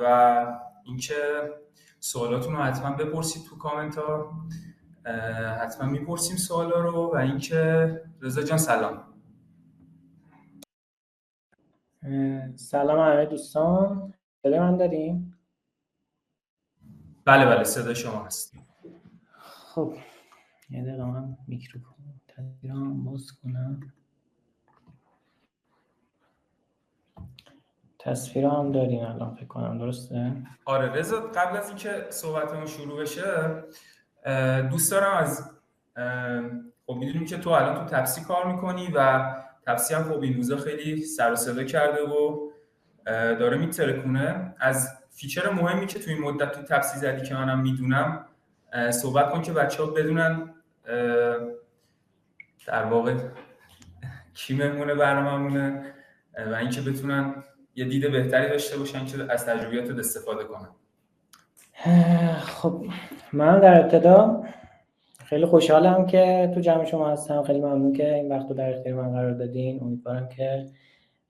و اینکه سوالاتون رو حتما بپرسید تو کامنت ها، حتما میپرسیم سوالا رو. و اینکه رضا جان سلام. سلام همه دوستان، صدای من داریم؟ بله صدای شما هست. خب یه دقیقه من میکروفون تصویرم باز کنم. تصویرم داریم الان فکر کنم، درسته؟ آره رضا، قبل از اینکه صحبتمون شروع بشه دوست دارم از خب میدونیم که تو الان تو تپسی کار میکنی و تپسی هم خب این روزا خیلی سر و صدا کرده و داره میترکونه. از فیچر مهمی که تو این مدت تو تپسی زدی که منم میدونم صحبت کن که بچه‌ها بدونن در واقع کی مهمونه برنامه‌مونه و اینکه بتونن یه دید بهتری داشته باشن که از تجربیاتت استفاده کنن. خب من در ابتدا خیلی خوشحالم که تو جمع شما هستم. خیلی ممنون که این وقت رو در اختیار من قرار دادین. امیدوارم که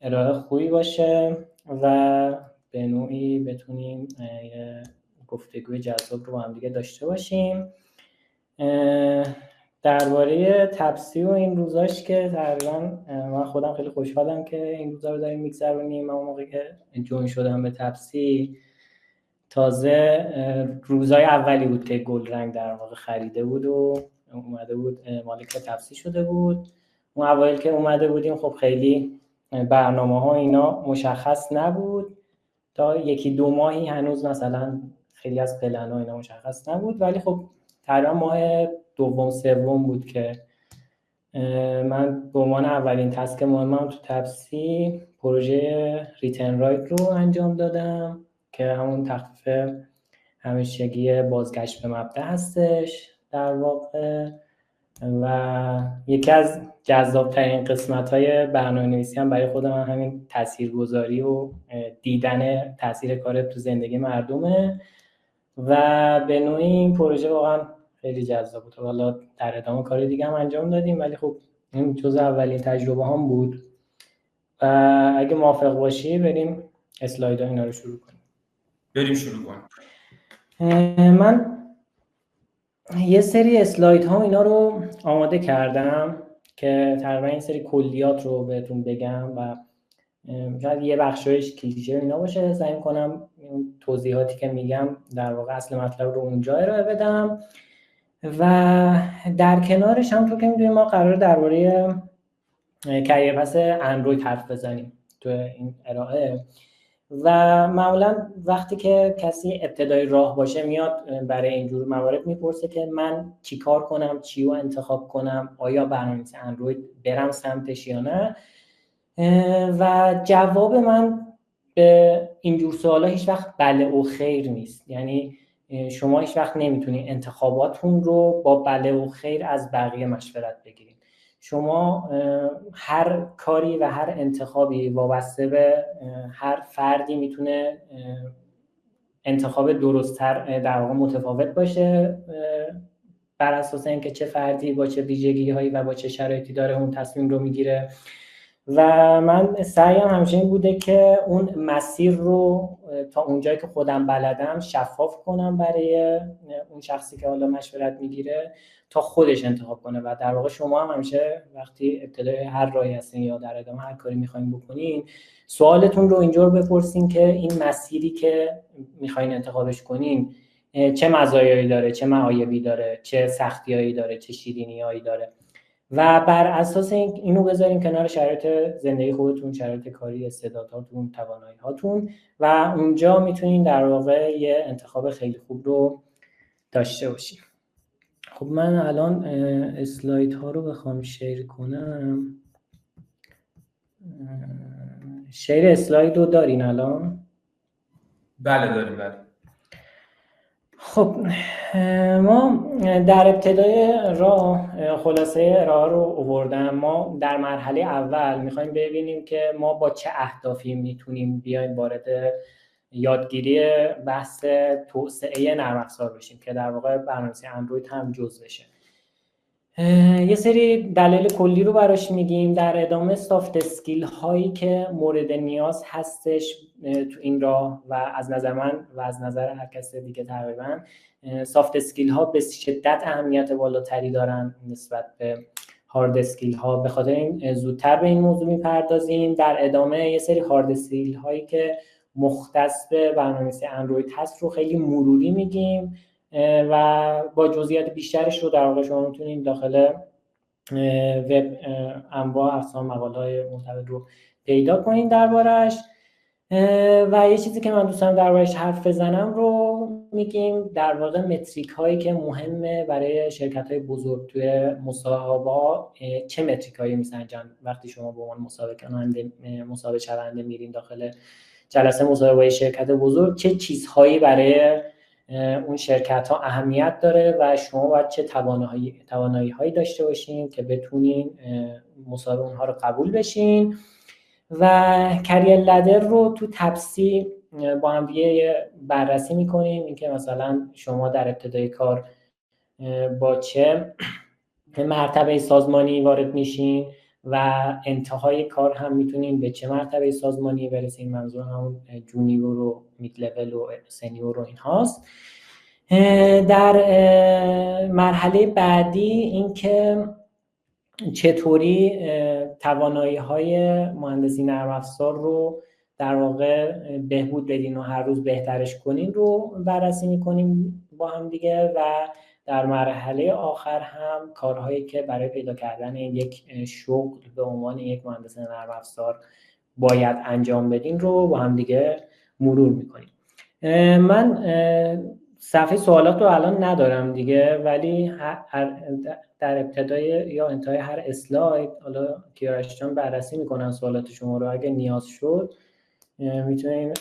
ارائه خوبی باشه و به نوعی بتونیم یه گفتگوی جذاب رو با هم دیگه داشته باشیم. درباره تپسی و این روزاش که تقریبا من خودم خیلی خوشحالم که این روزا رو داریم میگذرونیم. من اون موقع که جوین شدم به تپسی تازه روزای اولی بود که گل رنگ در واقع خریده بود و اومده بود مالک تپسی شده بود. اون اوایل که اومده بودیم خب خیلی برنامه ها اینا مشخص نبود، تا یکی دو ماهی هنوز مثلا خیلی از پلن ها اینا مشخص نبود، ولی خب تقریبا ماه دوم سوم بود که من به عنوان اولین تسک مهمم تو تپسی پروژه ریتن رایت رو انجام دادم که همون تخفیف همیشگی بازگشت به مبدأ هستش در واقع. و یکی از جذاب‌ترین قسمت‌های برنامه‌نویسی هم برای خودم همین تاثیرگذاری و دیدن تاثیر کار تو زندگی مردمه و به نوعی این پروژه واقعا خیلی جذاب بود. حالا در ادامه کار دیگه هم انجام دادیم، ولی خب این جزء اولین تجربه هم بود. و اگه موافق باشی بریم اسلایدها اینا رو شروع کنیم. بریم شروع کنیم. من یه سری اسلایدها اینا رو آماده کردم که تقریبا این سری کلیات رو بهتون بگم و شاید یه بخشایش کلیشه اینا باشه. سعی می‌کنم توضیحاتی که میگم در واقع اصل مطلب رو اونجا ارائه بدم و در کنارش همونطور که می‌دونیم ما قراره درباره کریر پس اندروید حرف بزنیم تو این ارائه. و معمولا وقتی که کسی ابتدای راه باشه میاد برای اینجور موارد میپرسه که من چی کار کنم، چی رو انتخاب کنم، آیا برنامه‌نویسی اندروید برم سمتش یا نه. و جواب من به اینجور سوالا هیچ وقت بله و خیر نیست. یعنی شما هیچ وقت نمیتونید انتخاباتون رو با بله و خیر از بقیه مشورت بگیرید. شما هر کاری و هر انتخابی وابسته به هر فردی میتونه انتخاب درست‌تر در واقع متفاوت باشه بر اساس اینکه چه فردی با چه ویژگی‌هایی و با چه شرایطی داره اون تصمیم رو میگیره. و من سعیم همیشه این بوده که اون مسیر رو تا اونجایی که خودم بلدم شفاف کنم برای اون شخصی که حالا مشورت میگیره تا خودش انتخاب کنه. و در واقع شما هم همیشه وقتی ابتدای هر راهی هستین یا در ادامه هر کاری میخواین بکنین سوالتون رو اینجور بپرسین که این مسیری که میخواین انتخابش کنین چه مزایایی داره، چه معایبی داره، چه سختیایی داره، چه شیرینیایی داره و بر اساس اینو بذارین کنار شرایط زندگی خودتون، شرایط کاری، استعداداتون، توانایی‌هاتون و اونجا میتونین در واقع یه انتخاب خیلی خوب رو داشته باشین. خب من الان اسلایدها رو بخوام شیر کنم. شیر اسلاید رو دارین الان؟ بله داریم. بله. خب ما در ابتدای راه خلاصه ارائه رو آوردم. ما در مرحله اول میخوایم ببینیم که ما با چه اهدافی میتونیم بیایم وارد یادگیری بحث توسعه نرم افزار بشیم که در واقع برنامه‌نویسی اندروید هم جزء بشه. یه سری دلایل کلی رو براش میگیم. در ادامه سافت اسکیل هایی که مورد نیاز هستش تو این راه و از نظر من و از نظر هر کس دیگه تقریبا سافت اسکیل ها به شدت اهمیت بالاتری دارن نسبت به هارد اسکیل ها. به خاطر این زودتر به این موضوع میپردازیم. در ادامه یه سری هارد اسکیل هایی که مختص به برنامه‌نویسی اندروید هست رو خیلی مروری میگیم و با جزئیات بیشترش رو در واقع شما میتونید داخل وب انواع اقسام مقاله‌های مرتبط رو پیدا کنید دربارش. و یه چیزی که من دوست دارم دربارش حرف بزنم رو میگیم در واقع متریک هایی که مهمه برای شرکت های بزرگ توی مصاحبه. چه متریک هایی میسنجن وقتی شما به عنوان مسابقه شونده میرین داخل جلسه مصاحبه شرکت بزرگ؟ چه چیزهایی برای اون شرکت ها اهمیت داره و شما باید چه توانایی هایی داشته باشین که بتونین مصاحبه اونها رو قبول بشین. و کریر لدر رو تو تپسی با هم دیگه بررسی میکنیم، اینکه مثلا شما در ابتدای کار با چه مرتبه سازمانی وارد میشین و انتهای کار هم میتونین به چه مرتبه سازمانی برسین. منظور همون جونیور و مید لول و سنیور و این هاست. در مرحله بعدی اینکه چطوری توانایی‌های مهندسی نرم افزار رو در واقع بهبود بدین و هر روز بهترش کنین رو بررسی میکنیم با هم دیگه. و در مرحله آخر هم کارهایی که برای پیدا کردن یک شغل به عنوان یک مهندس نرم افزار باید انجام بدین رو با هم دیگه مرور میکنیم. من صفحه سوالات رو الان ندارم دیگه، ولی در ابتدای یا انتهای هر اسلاید حالا کیارش جان بررسی میکنن سوالات شما رو. اگه نیاز شد میتونین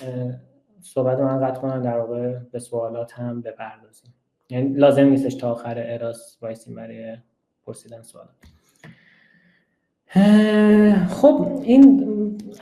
صحبت من قطع کنن در واقع به سوالات هم بپردازیم. یعنی لازم نیستش تا آخر اراس وایسیم برای پرسیدن سوالات. خب این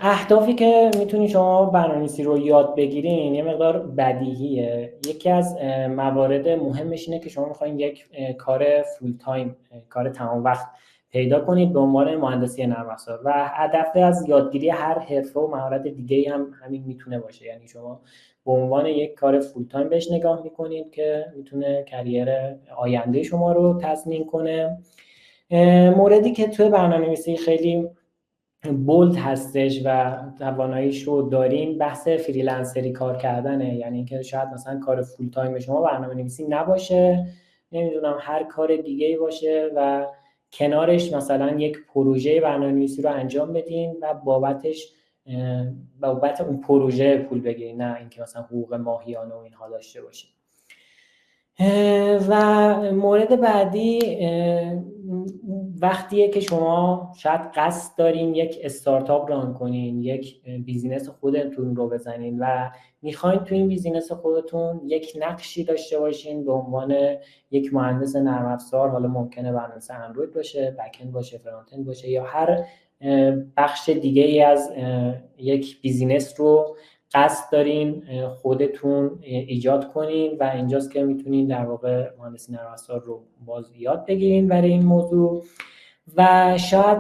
اهدافی که میتونید شما برنامه‌نویسی رو یاد بگیرین یه مقدار بدیهیه. یکی از موارد مهمش اینه که شما میخواین یک کار فول تایم، کار تمام وقت پیدا کنید به عنوان مهندسی نرم افزار و هدف از یادگیری هر حرفه و مهارت دیگه‌ای هم همین میتونه باشه. یعنی شما به عنوان یک کار فول تایم بهش نگاه میکنید که میتونه کریر آینده شما رو تضمین کنه. موردی که توی برنامه‌نویسی خیلی بولد هستش و تواناییش رو دارین بحث فریلنسری کار کردنه. یعنی اینکه شاید مثلا کار فول تایم شما برنامه‌نویسی نباشه، نمیدونم هر کار دیگه‌ای باشه و کنارش مثلا یک پروژه برنامه‌نویسی رو انجام بدین و بابت اون پروژه پول بگیرین، نه اینکه مثلا حقوق ماهیانه و اینها داشته باشین. و مورد بعدی وقتیه که شما شاید قصد دارین یک استارتاپ ران کنین، یک بیزینس خودتون رو بزنین و میخواین تو این بیزینس خودتون یک نقشی داشته باشین به عنوان یک مهندس نرم افزار. حالا ممکنه برنامه‌نویس اندروید باشه، بک اند باشه، فرانت اند باشه یا هر بخش دیگه ای از یک بیزینس رو قصد دارین خودتون ایجاد کنین و اینجاست که میتونین در واقع مهندسی نرم افزار رو باز یاد بگیرین برای این موضوع. و شاید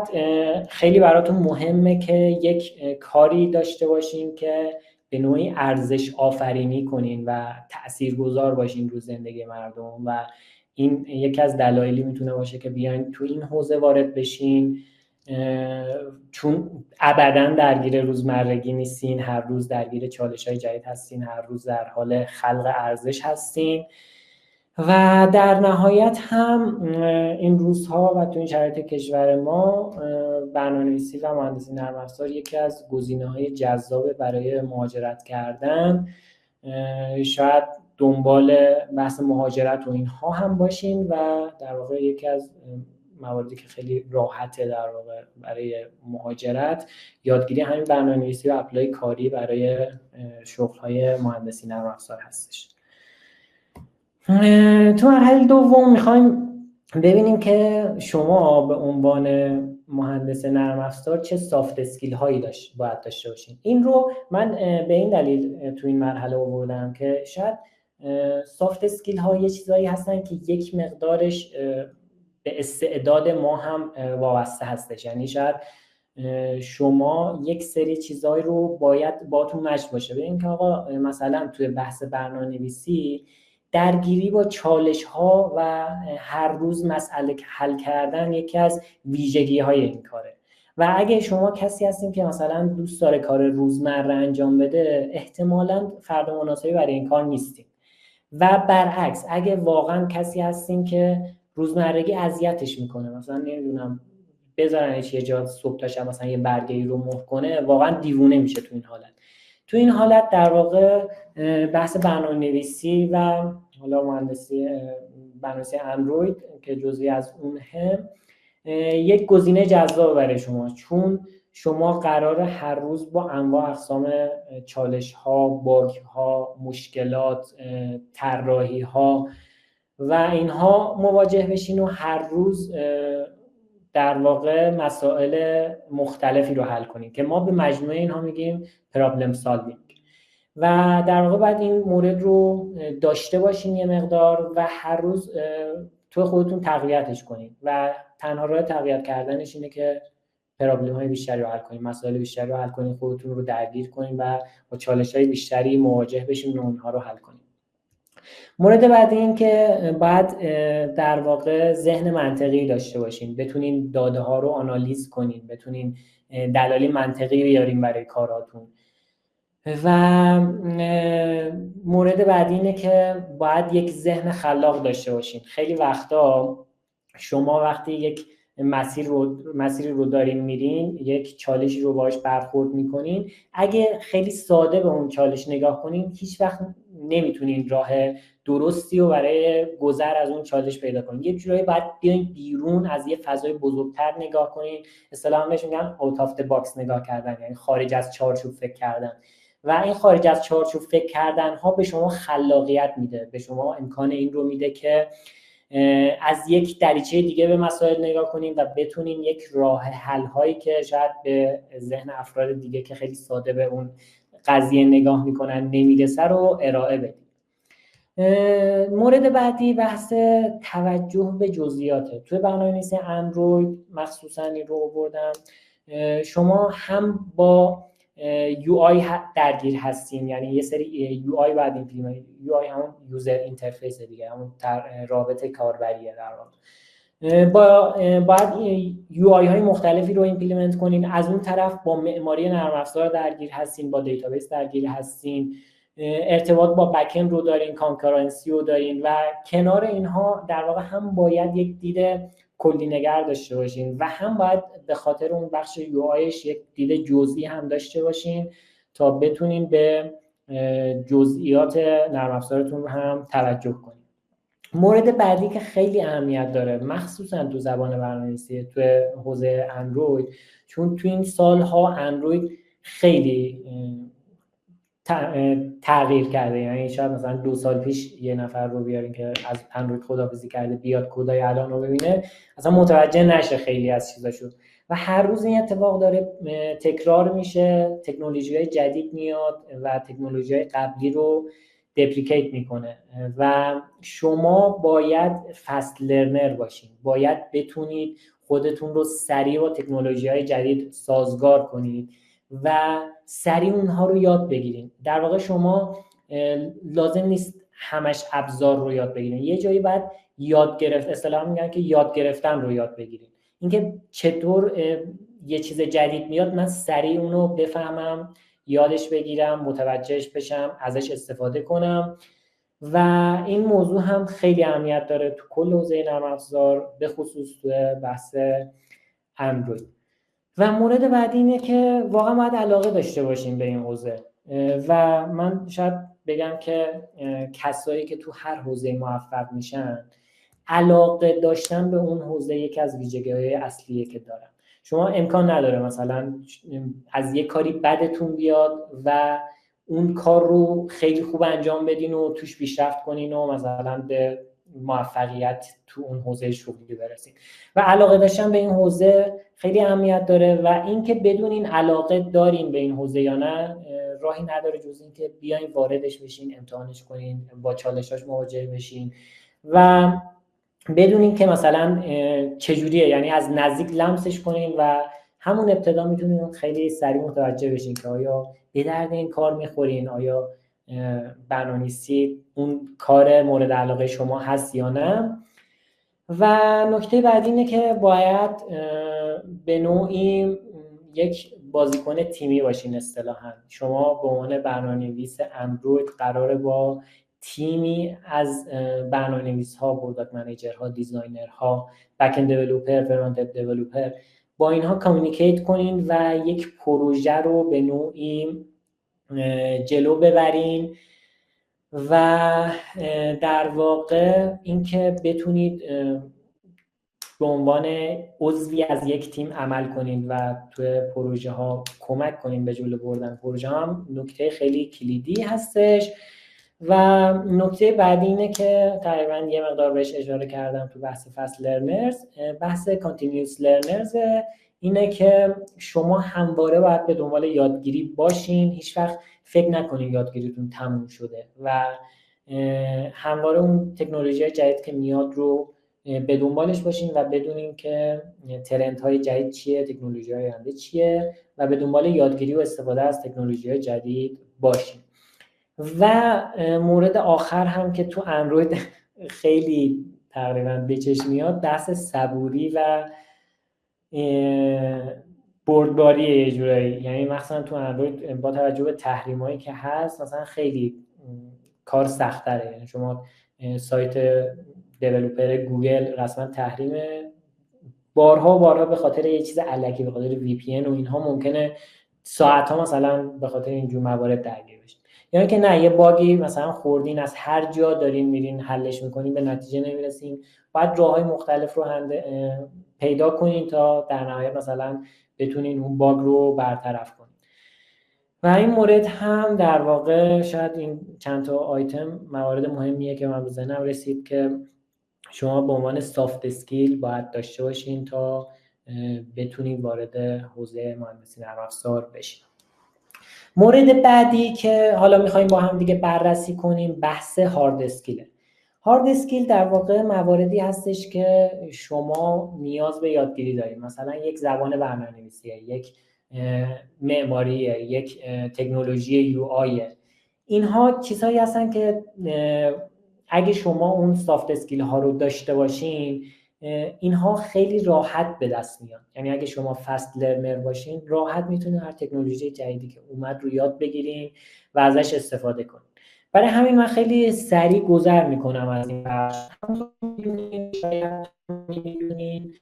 خیلی براتون مهمه که یک کاری داشته باشین که به نوعی ارزش آفرینی کنین و تاثیرگذار باشین رو زندگی مردم و این یکی از دلایلی میتونه باشه که بیاین تو این حوزه وارد بشین، چون ابداً درگیر روزمرگی نیستین، هر روز درگیر چالش‌های جدید هستین، هر روز در حال خلق ارزش هستین. و در نهایت هم این روزها و تو این شرایط کشور ما برنامه‌نویسی و مهندسی نرم افزار یکی از گزینه‌های جذاب برای مهاجرت کردن. شاید دنبال بحث مهاجرت و اینها هم باشین و در واقع یکی از مواردی که خیلی راحته در واقع برای مهاجرت یادگیری همین برنامه‌نویسی و اپلای کاری برای شغل‌های مهندسی نرم افزار هستش. تو مرحله دوم میخوایم ببینیم که شما به عنوان مهندس نرم افزار چه سافت اسکیل هایی باید داشته باشین. این رو من به این دلیل تو این مرحله آوردم که شاید سافت اسکیل ها یه چیزایی هستن که یک مقدارش به استعداد ما هم وابسته هستش. یعنی شاید شما یک سری چیزایی رو باید باتون مچ باشه. ببین که آقا مثلا توی بحث برنامه‌نویسی درگیری با چالش ها و هر روز مسئله حل کردن یکی از ویژگی های این کاره و اگه شما کسی هستین که مثلا دوست داره کار روزمره انجام بده، احتمالاً فرد مناسبی برای این کار نیستین. و برعکس اگه واقعا کسی هستین که روزمرگی اذیتش میکنه، مثلا نمیدونم بذارنش یه جا صبح تا شب مثلا یه برگه‌ای رو مهر کنه، واقعا دیوونه میشه تو این حالت. تو این حالت در واقع بحث برنامه‌نویسی و حالا مهندسی برنامه‌نویسی اندروید که جزئی از اون هم یک گزینه جذاب برای شما، چون شما قراره هر روز با انواع اقسام چالش‌ها، باگ‌ها، مشکلات، طراحی‌ها و اینها مواجه بشین و هر روز در واقع مسائل مختلفی رو حل کنید که ما به مجموعه اینها میگیم پرابلم سالوینگ. و در واقع باید این مورد رو داشته باشین یه مقدار و هر روز تو خودتون تقویتش کنید و تنها راه تقویت کردنش اینه که پرابلم های بیشتری رو حل کنید، مسائل بیشتری رو حل کنید، خودتون رو درگیر کنید و با چالش های بیشتری مواجه بشین و اونها رو حل کنید. مورد بعدی این که باید در واقع ذهن منطقی داشته باشین، بتونین داده ها رو آنالیز کنین، بتونین دلایل منطقی بیارین برای کاراتون. و مورد بعدی اینه که باید یک ذهن خلاق داشته باشین. خیلی وقتا شما وقتی یک مسیری رو دارین میرین، یک چالشی رو باهاش برخورد میکنین، اگه خیلی ساده به اون چالش نگاه کنین هیچ وقت نمیتونین راه درستی رو برای گذر از اون چالش پیدا کنین. یه جورایی باید بیاین بیرون از یه فضای بزرگتر نگاه کنین، اصطلاحاً بهش میگن out of the box نگاه کردن، یعنی خارج از چارچوب فکر کردن. و این خارج از چارچوب فکر کردن ها به شما خلاقیت میده، به شما امکان این رو میده که از یک دریچه دیگه به مسائل نگاه کنین و بتونین یک راه حل هایی که شاید به ذهن افراد دیگه که خیلی ساده به اون قضیه نگاه میکنن نمیرسه رو ارائه بدین. مورد بعدی بحث توجه به جزئیاته. توی برنامه‌نویسی اندروید مخصوصا این رو آوردم، شما هم با یو آی درگیر هستین، یعنی یه سری یو آی باید ایمپلیمنت، یو آی همون یوزر اینترفیس دیگه، همون رابط کاربریه در واقع. باید یو آی های مختلفی رو ایمپلیمنت کنین. از اون طرف با معماری نرم افزار درگیر هستین، با دیتابیس درگیر هستین، ارتباط با بک اند رو دارین، کانکورنسی رو دارین و کنار اینها در واقع هم باید یک دید کلی نگر داشته باشین و هم باید به خاطر اون بخش یو آیش یک دید جزئی هم داشته باشین تا بتونین به جزئیات نرم افزارتون هم توجه کنین. مورد بعدی که خیلی اهمیت داره مخصوصا تو زبان برنامه‌نویسی تو حوزه اندروید، چون تو این سالها اندروید خیلی تغییر کرده، یعنی شاید مثلا 2 سال پیش یه نفر رو بیارین که از اندروید خداحافظی کرده بیاد کدای الان رو ببینه اصلا متوجه نشه خیلی از چیزاشو و هر روز این اتفاق داره تکرار میشه، تکنولوژی‌های جدید میاد و تکنولوژی‌های قبلی رو دپلیکیت میکنه و شما باید فست لرنر باشین، باید بتونید خودتون رو سریع با تکنولوژی‌های جدید سازگار کنید و سریع اونها رو یاد بگیرین. در واقع شما لازم نیست همش ابزار رو یاد بگیرین، یه جایی باید یاد گرفت، اصطلاحاً میگن که یاد گرفتن رو یاد بگیرین. اینکه چطور یه چیز جدید میاد من سریع اونو بفهمم، یادش بگیرم، متوجهش بشم، ازش استفاده کنم و این موضوع هم خیلی اهمیت داره تو کل حوزه نرم افزار، به خصوص تو بحث اندروید. و مورد بعدی اینه که واقعا باید علاقه داشته باشین به این حوزه و من شاید بگم که کسایی که تو هر حوزه موفق میشن علاقه داشتن به اون حوزه یکی از ویژگی‌های اصلیه که دارن. شما امکان نداره مثلا از یک کاری بدتون بیاد و اون کار رو خیلی خوب انجام بدین و توش پیشرفت کنین و مثلا به موفقیت تو اون حوزه شغلی برسید. و علاقه داشتن به این حوزه خیلی اهمیت داره و اینکه بدونین علاقه دارین به این حوزه یا نه راهی نداره جز اینکه بیاین واردش بشین، امتحانش کنین، با چالشاش مواجه بشین و بدونین که مثلا چجوریه، یعنی از نزدیک لمسش کنین و همون ابتدا میتونین خیلی سریع متوجه بشین که آیا به درد این کار میخورین، آیا برنامه‌نویسی اون کار مورد علاقه شما هست یا نه. و نکته بعدی اینه که باید به نوعی یک بازیکن تیمی باشین. اصطلاحاً شما به عنوان برنامه‌نویس اندروید قراره با تیمی از برنامه‌نویس‌ها، پروداکت منیجرها، دیزاینرها، بک اند دیولپر، فرانت اند دیولپر، با اینها کامیونیکیت کنین و یک پروژه رو به نوعی جلو ببرین و در واقع اینکه بتونید به عنوان عضوی از یک تیم عمل کنید و توی پروژه ها کمک کنید به جلو بردن پروژه هم نکته خیلی کلیدی هستش. و نکته بعدی اینه که تقریبا یه مقدار بهش اشاره کردم تو بحث فست لرنرز، بحث کانتینیوس لرنرز، اینه که شما همواره باید به دنبال یادگیری باشین، هیچ وقت فکر نکنین یادگیریتون تموم شده و همواره اون تکنولوژی جدید که میاد رو به دنبالش باشین و بدونین که ترندهای جدید چیه، تکنولوژی‌های آینده چیه و به دنبال یادگیری و استفاده از تکنولوژی‌های جدید باشین. و مورد آخر هم که تو اندروید خیلی تقریبا به چشم میاد، بحث صبوری و بردباریه یه جورایی. یعنی مثلا تو اندروید با توجه به تحریمایی که هست مثلا خیلی کار سخت‌تره. یعنی شما سایت دیولپر گوگل رسما تحریم، بارها به خاطر یه چیز الکی، به خاطر وی پی ان و اینها ممکنه ساعت‌ها مثلا به خاطر اینجور موارد درگیر بشین. یعنی که نه، یه باگی مثلا خوردین، از هر جا دارین میرین حلش میکنین، به نتیجه نمیرسین، باید راههای مختلف رو پیدا کنین تا در نهایت مثلا بتونین اون باگ رو برطرف کنین. و این مورد هم در واقع شاید این چند تا آیتم موارد مهمیه که من به ذهنم رسید که شما به عنوان سافت اسکیل باید داشته باشین تا بتونید وارد حوزه مهندسی نرم افزار بشین. مورد بعدی که حالا میخوایم با هم دیگه بررسی کنیم بحث هارد اسکیله. هارد اسکیل در واقع مواردی هستش که شما نیاز به یادگیری دارید، مثلا یک زبان برنامه‌نویسیه، یک معماریه، یک تکنولوژی یو آیه. اینها چیزهایی هستن که اگه شما اون سافت اسکیل ها رو داشته باشین اینها خیلی راحت به دست میاد. یعنی اگه شما فست لرنر باشین راحت میتونید هر تکنولوژی جدیدی که اومد رو یاد بگیرین و ازش استفاده کنین. برای همین من خیلی سریع گذر میکنم از این بخش. میدونین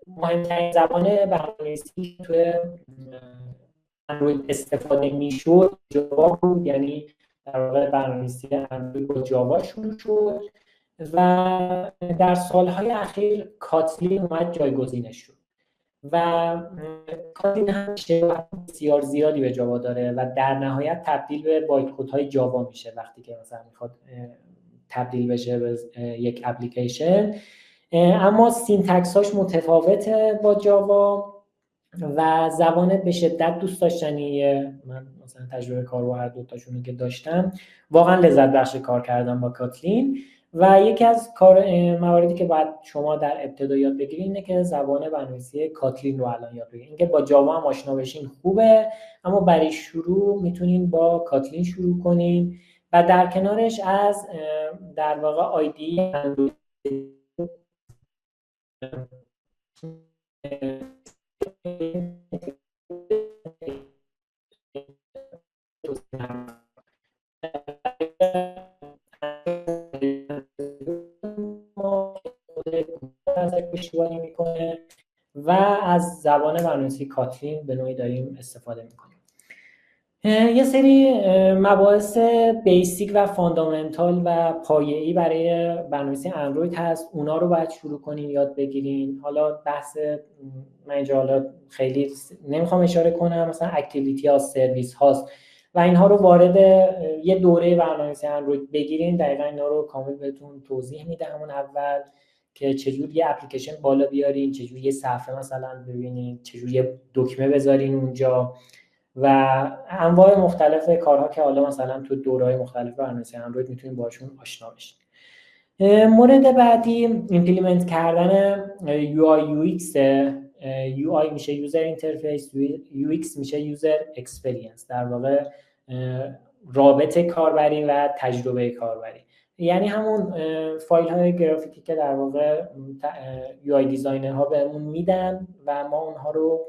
مهمترین زبان برنامه‌نویسی توی اندروید استفاده میشد جاوا بود. یعنی در واقع برنامه‌نویسی اندروید با جاوا شروع شد و در سالهای اخیر کاتلین اومد جایگزینش شد و کاتلین هم شباهت بسیار زیادی به جاوا داره و در نهایت تبدیل به بایت کدهای جاوا میشه وقتی که مثلا میخواد تبدیل بشه به یک اپلیکیشن. اما سینتکس هاش متفاوته با جاوا و زبان به شدت دوست داشتنیه. من مثلا تجربه کار با هر دو تاشون که داشتم واقعا لذت بخش کار کردم با کاتلین. و یکی از مواردی که باید شما در ابتدا یاد بگیرید اینه که زبان برنامه‌نویسی کاتلین رو الان یاد بگیرید. اینکه با جاوا هم آشنا بشین خوبه، اما برای شروع میتونین با کاتلین شروع کنین و در کنارش از در واقع آیدی اندروید پشتیبانی میکنه و از زبان برنامه‌نویسی کاتلین به نوعی داریم استفاده میکنیم. یه سری مباحث بیسیک و فاندامنتال و پایه‌ای برای برنامه‌نویسی اندروید هست، اونا رو باید شروع کنین یاد بگیرین. حالا بحث من اینجا حالا خیلی نمیخوام اشاره کنم، مثلا اکتیویتی ها، سرویس هاست و اینها رو وارد یه دوره برنامه‌نویسی اندروید بگیرین. دقیقاً اینا رو کامل بهتون توضیح میدم همون اول که چجوری یه اپلیکیشن بالا بیارین، چجوری یه صفحه مثلا ببینین، چجوری یه دکمه بذارین اونجا و انواع مختلف کارها که حالا مثلا تو دوره‌های مختلف برنامه‌نویسی اندروید میتونین باشون آشنا بشین. مورد بعدی ایمپلیمنت کردن UI UX. UI میشه یوزر اینترفیس، UX میشه یوزر اکسپریانس، در واقع رابط کاربری و تجربه کاربری. یعنی همون فایل های گرافیکی که در واقع UI دیزاینر ها بهمون میدن و ما اونها رو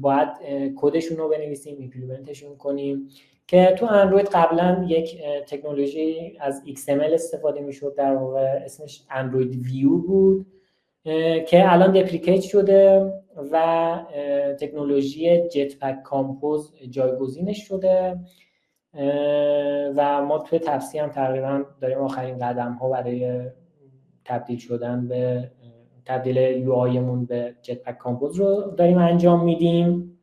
باید کدشون رو بنویسیم، ایمپلیمنتشون کنیم. که تو اندروید قبلا یک تکنولوژی از XML استفاده میشد، در واقع اسمش اندروید ویو بود که الان دپریکیت شده و تکنولوژی جت پک کامپوز جایگزینش شده و ما توی تپسی هم تقریبا داریم آخرین قدم ها برای تبدیل شدن به تبدیل یو آیمون به جت پک کامپوز رو داریم انجام میدیم.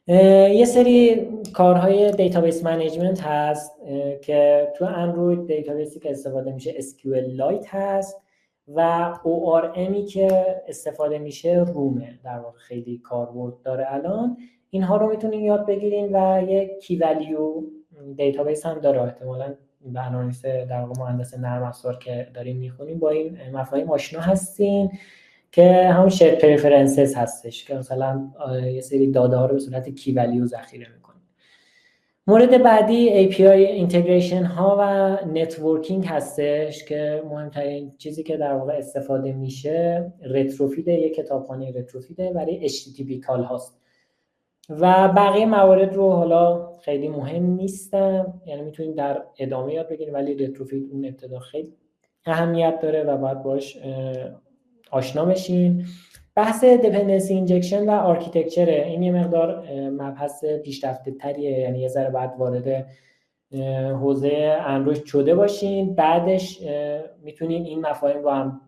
یه سری کارهای دیتابیس منیجمنت هست که تو اندروید دیتابیسی که استفاده میشه SQLite هست و ORMی که استفاده میشه رومه، در واقع خیلی کاربرد داره الان. اینها رو میتونین یاد بگیرین و یک کی ولیو دیتابیس هم داره. احتمالاً برنامه‌نویس در واقع مهندس نرم افزار که دارین میخونین با این مفاهیم آشنا هستین که همون شیر پرفرنسز هستش که مثلا یه سری داده ها رو به صورت کی ولیو ذخیره میکنه. مورد بعدی API اینتگریشن ها و نتورکینگ هستش که مهمترین چیزی که در واقع استفاده میشه رتروفید، یک کتابخانه رتروفیده برای HTTP کال هاست و بقیه موارد رو حالا خیلی مهم نیستن، یعنی میتونید در ادامه یاد بگیرید، ولی رتروفید اون ابتدا خیلی اهمیت داره و باید باش آشنا بشین. بحث دیپندنسی اینجکشن و آرکیتکچر این یه مقدار مبحث پیشرفته تریه، یعنی یه ذره بعد وارد حوزه اندروید شده باشین، بعدش میتونین این مفاهیم رو هم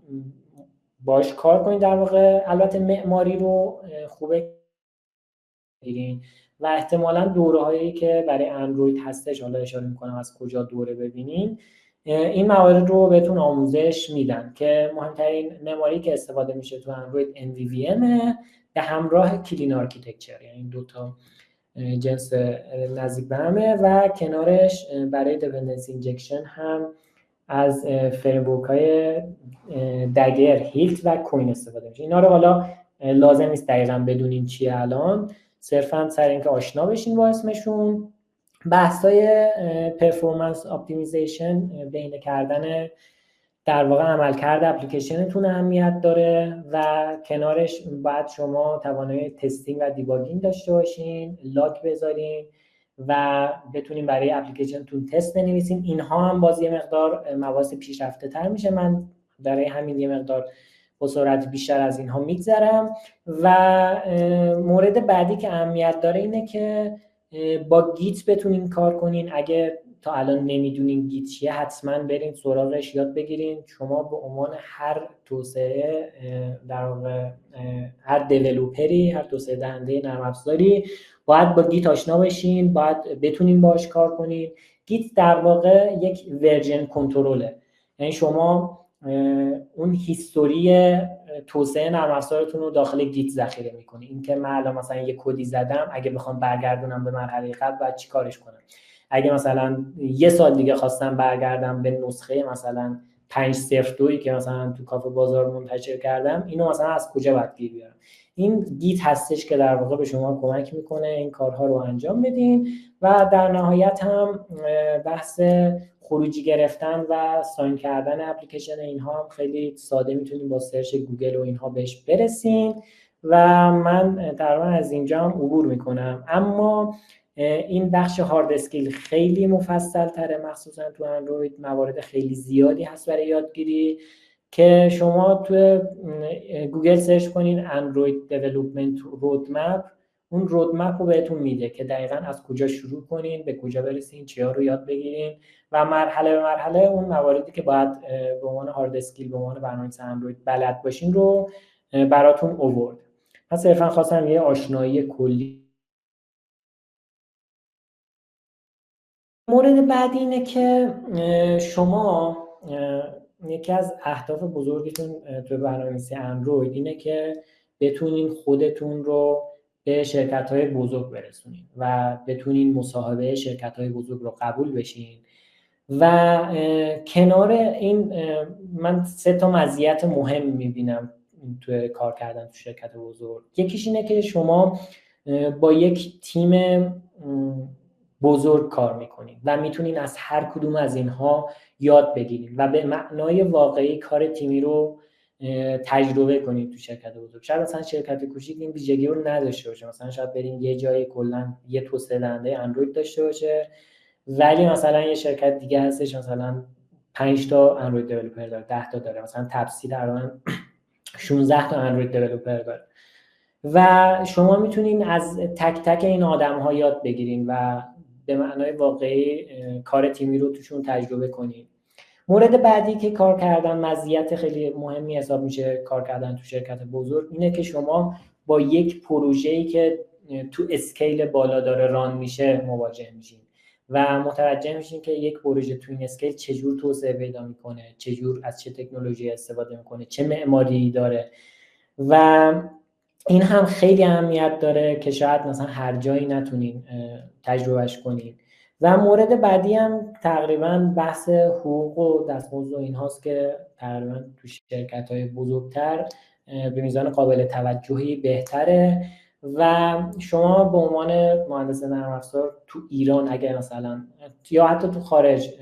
باش کار کنین. در واقع البته معماری رو خوبه بگیرین و احتمالاً دوره‌هایی که برای اندروید هستش، حالا اشاره میکنم از کجا دوره ببینین، این موارد رو بهتون آموزش میدن که مهمترین معماری که استفاده میشه تو اندروید NVVM به همراه کلین آرکیتکچر، یعنی دو تا جنس نزدیک به همه و کنارش برای دیپندنسی اینجکشن هم از فریمورک های دگر، هیلت و کوین استفاده میشه. اینا رو حالا لازم نیست دقیقاً بدونین چیه الان، صرفاً سر اینکه آشنا بشین با اسمشون. بحث‌های پرفورمنس اپتیمیزیشن، بهینه کردن در واقع عملکرد اپلیکیشنتون اهمیت داره و کنارش باید شما توانایی تستینگ و دیباگینگ داشته باشین، لاگ بذارین و بتونین برای اپلیکیشنتون تست بنویسین. اینها هم باز یه مقدار مباحث پیشرفته تر میشه، من برای همین یه مقدار با سرعت بیشتر از اینها میگذرم. و مورد بعدی که اهمیت داره اینه که با گیت بتونین کار کنین. اگه تا الان نمیدونین گیت چیه، حتما برین سراغش یاد بگیرین. شما به عنوان هر توسعه در واقع هر دیولپری، هر توسعه دهنده نرم افزاری باید با گیت آشنا بشین، باید بتونین باهاش کار کنین. گیت در واقع یک ورژن کنترله، یعنی شما اون هیستوری توسعه نرم افزارتون رو داخل گیت ذخیره میکنی. این که من الان مثلا یه کدی زدم، اگه بخوام برگردونم به مرحله قبل باید چی کارش کنم؟ اگه مثلا یه سال دیگه خواستم برگردم به نسخه مثلا 5.02 که مثلا تو کافه بازار منتشر کردم، اینو مثلا از کجا باید گیر بیارم؟ این گیت هستش که در واقع به شما کمک میکنه این کارها رو انجام بدین. و در نهایت هم بحث خروجی گرفتن و ساین کردن اپلیکیشن، اینها هم خیلی ساده میتونید با سرچ گوگل و اینها بهش برسین و من تقریبا از اینجا هم عبور میکنم. اما این بخش هارد اسکیل خیلی مفصل تره، مخصوصا تو اندروید موارد خیلی زیادی هست برای یادگیری که شما تو گوگل سرچ کنین اندروید دیولپمنت رودمپ، اون رودمپ رو بهتون میده که دقیقاً از کجا شروع کنین، به کجا برسین، چیا رو یاد بگیرین و مرحله به مرحله اون مواردی که باید به عنوان هارد اسکیل، به عنوان برنامه‌نویس اندروید بلد باشین رو براتون آورد. من صرفاً خواستم یه آشنایی کلی. مورد بعدی اینه که شما یکی از اهداف بزرگتون تو برنامه‌نویسی اندروید اینه که بتونین خودتون رو به شرکت‌های بزرگ برسونین و بتونین مصاحبه شرکت‌های بزرگ رو قبول بشین و کنار این من 3 تا مزیت مهم میبینم توی کار کردن تو شرکت بزرگ. یکیش اینه که شما با یک تیم بزرگ کار میکنید و میتونین از هر کدوم از اینها یاد بگیرید و به معنای واقعی کار تیمی رو تجربه کنید تو شرکت بزرگ. شاید مثلا شرکت کوچیک این ویژگی رو نداشته باشه، مثلا شاید برین یه جایی کلا یه توسعه دهنده اندروید داشته باشه، ولی مثلا یه شرکت دیگه هستش مثلا 5 تا اندروید دیولپر داره، 10 تا داره، مثلا تپسی در 16 تا اندروید دیولپر داره و شما میتونین از تک تک این آدم‌ها یاد بگیرین و به معنای واقعی کار تیمی رو توشون تجربه کنین. مورد بعدی که کار کردن مزیت خیلی مهمی حساب میشه کار کردن تو شرکت بزرگ اینه که شما با یک پروژه‌ای که تو اسکیل بالا داره ران میشه مواجه میشین و متوجه میشین که یک پروژه تو این اسکیل چجور توسعه پیدا میکنه، چجور از چه تکنولوژی استفاده میکنه، چه معماری داره و این هم خیلی اهمیت داره که شاید مثلا هر جایی نتونین تجربهش کنین. و مورد بعدی هم تقریبا بحث حقوق و دستمزد و این هاست که تقریبا تو شرکت‌های بزرگتر به میزان قابل توجهی بهتره و شما به عنوان مهندس نرم افزار تو ایران اگر مثلا یا حتی تو خارج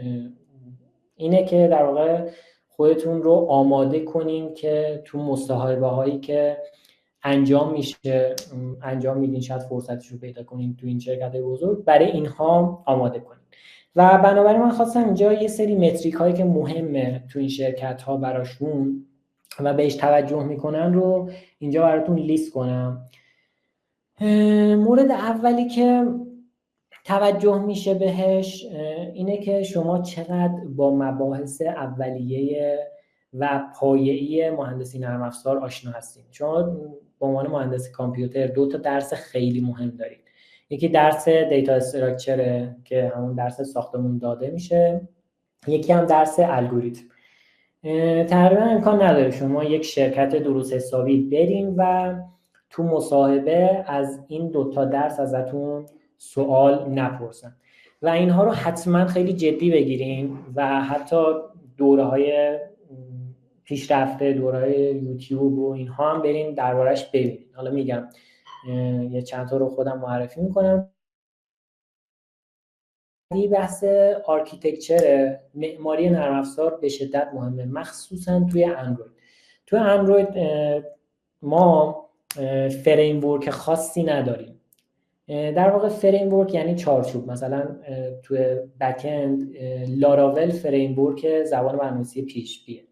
اینه که در واقع خودتون رو آماده کنین که تو مصاحبه هایی که انجام میدین شاید فرصتش رو پیدا کنین تو این شرکت بزرگ برای اینها آماده کنین. و بنابراین من خواستم اینجا یه سری متریک هایی که مهمه تو این شرکت ها براشون و بهش توجه میکنن رو اینجا براتون لیست کنم. مورد اولی که توجه میشه بهش اینه که شما چقدر با مباحث اولیه و پایه‌ای مهندسی نرم افزار آشنا هستین. شما به عنوان مهندس کامپیوتر 2 تا درس خیلی مهم دارید. یکی درس دیتا استراکچر که همون درس ساختمون داده میشه، یکی هم درس الگوریتم. تقریبا امکان نداره شما یک شرکت درست حسابی برین و تو مصاحبه از این 2 تا درس ازتون سوال نپرسن و اینها رو حتما خیلی جدی بگیرین و حتی دوره‌های پیشرفته، دوره‌های یوتیوب و اینها هم برین دربارش ببینین. حالا میگم یه چند تا رو خودم معرفی میکنم. بحث آرکیتکچر معماری نرم افزار به شدت مهمه، مخصوصا توی اندروید. توی اندروید ما فریم ورک خاصی نداریم. در واقع فریم ورک یعنی چارچوب. مثلا توی بک اند لاراول فریم ورک زبان برنامه‌نویسی پی‌اچ‌پی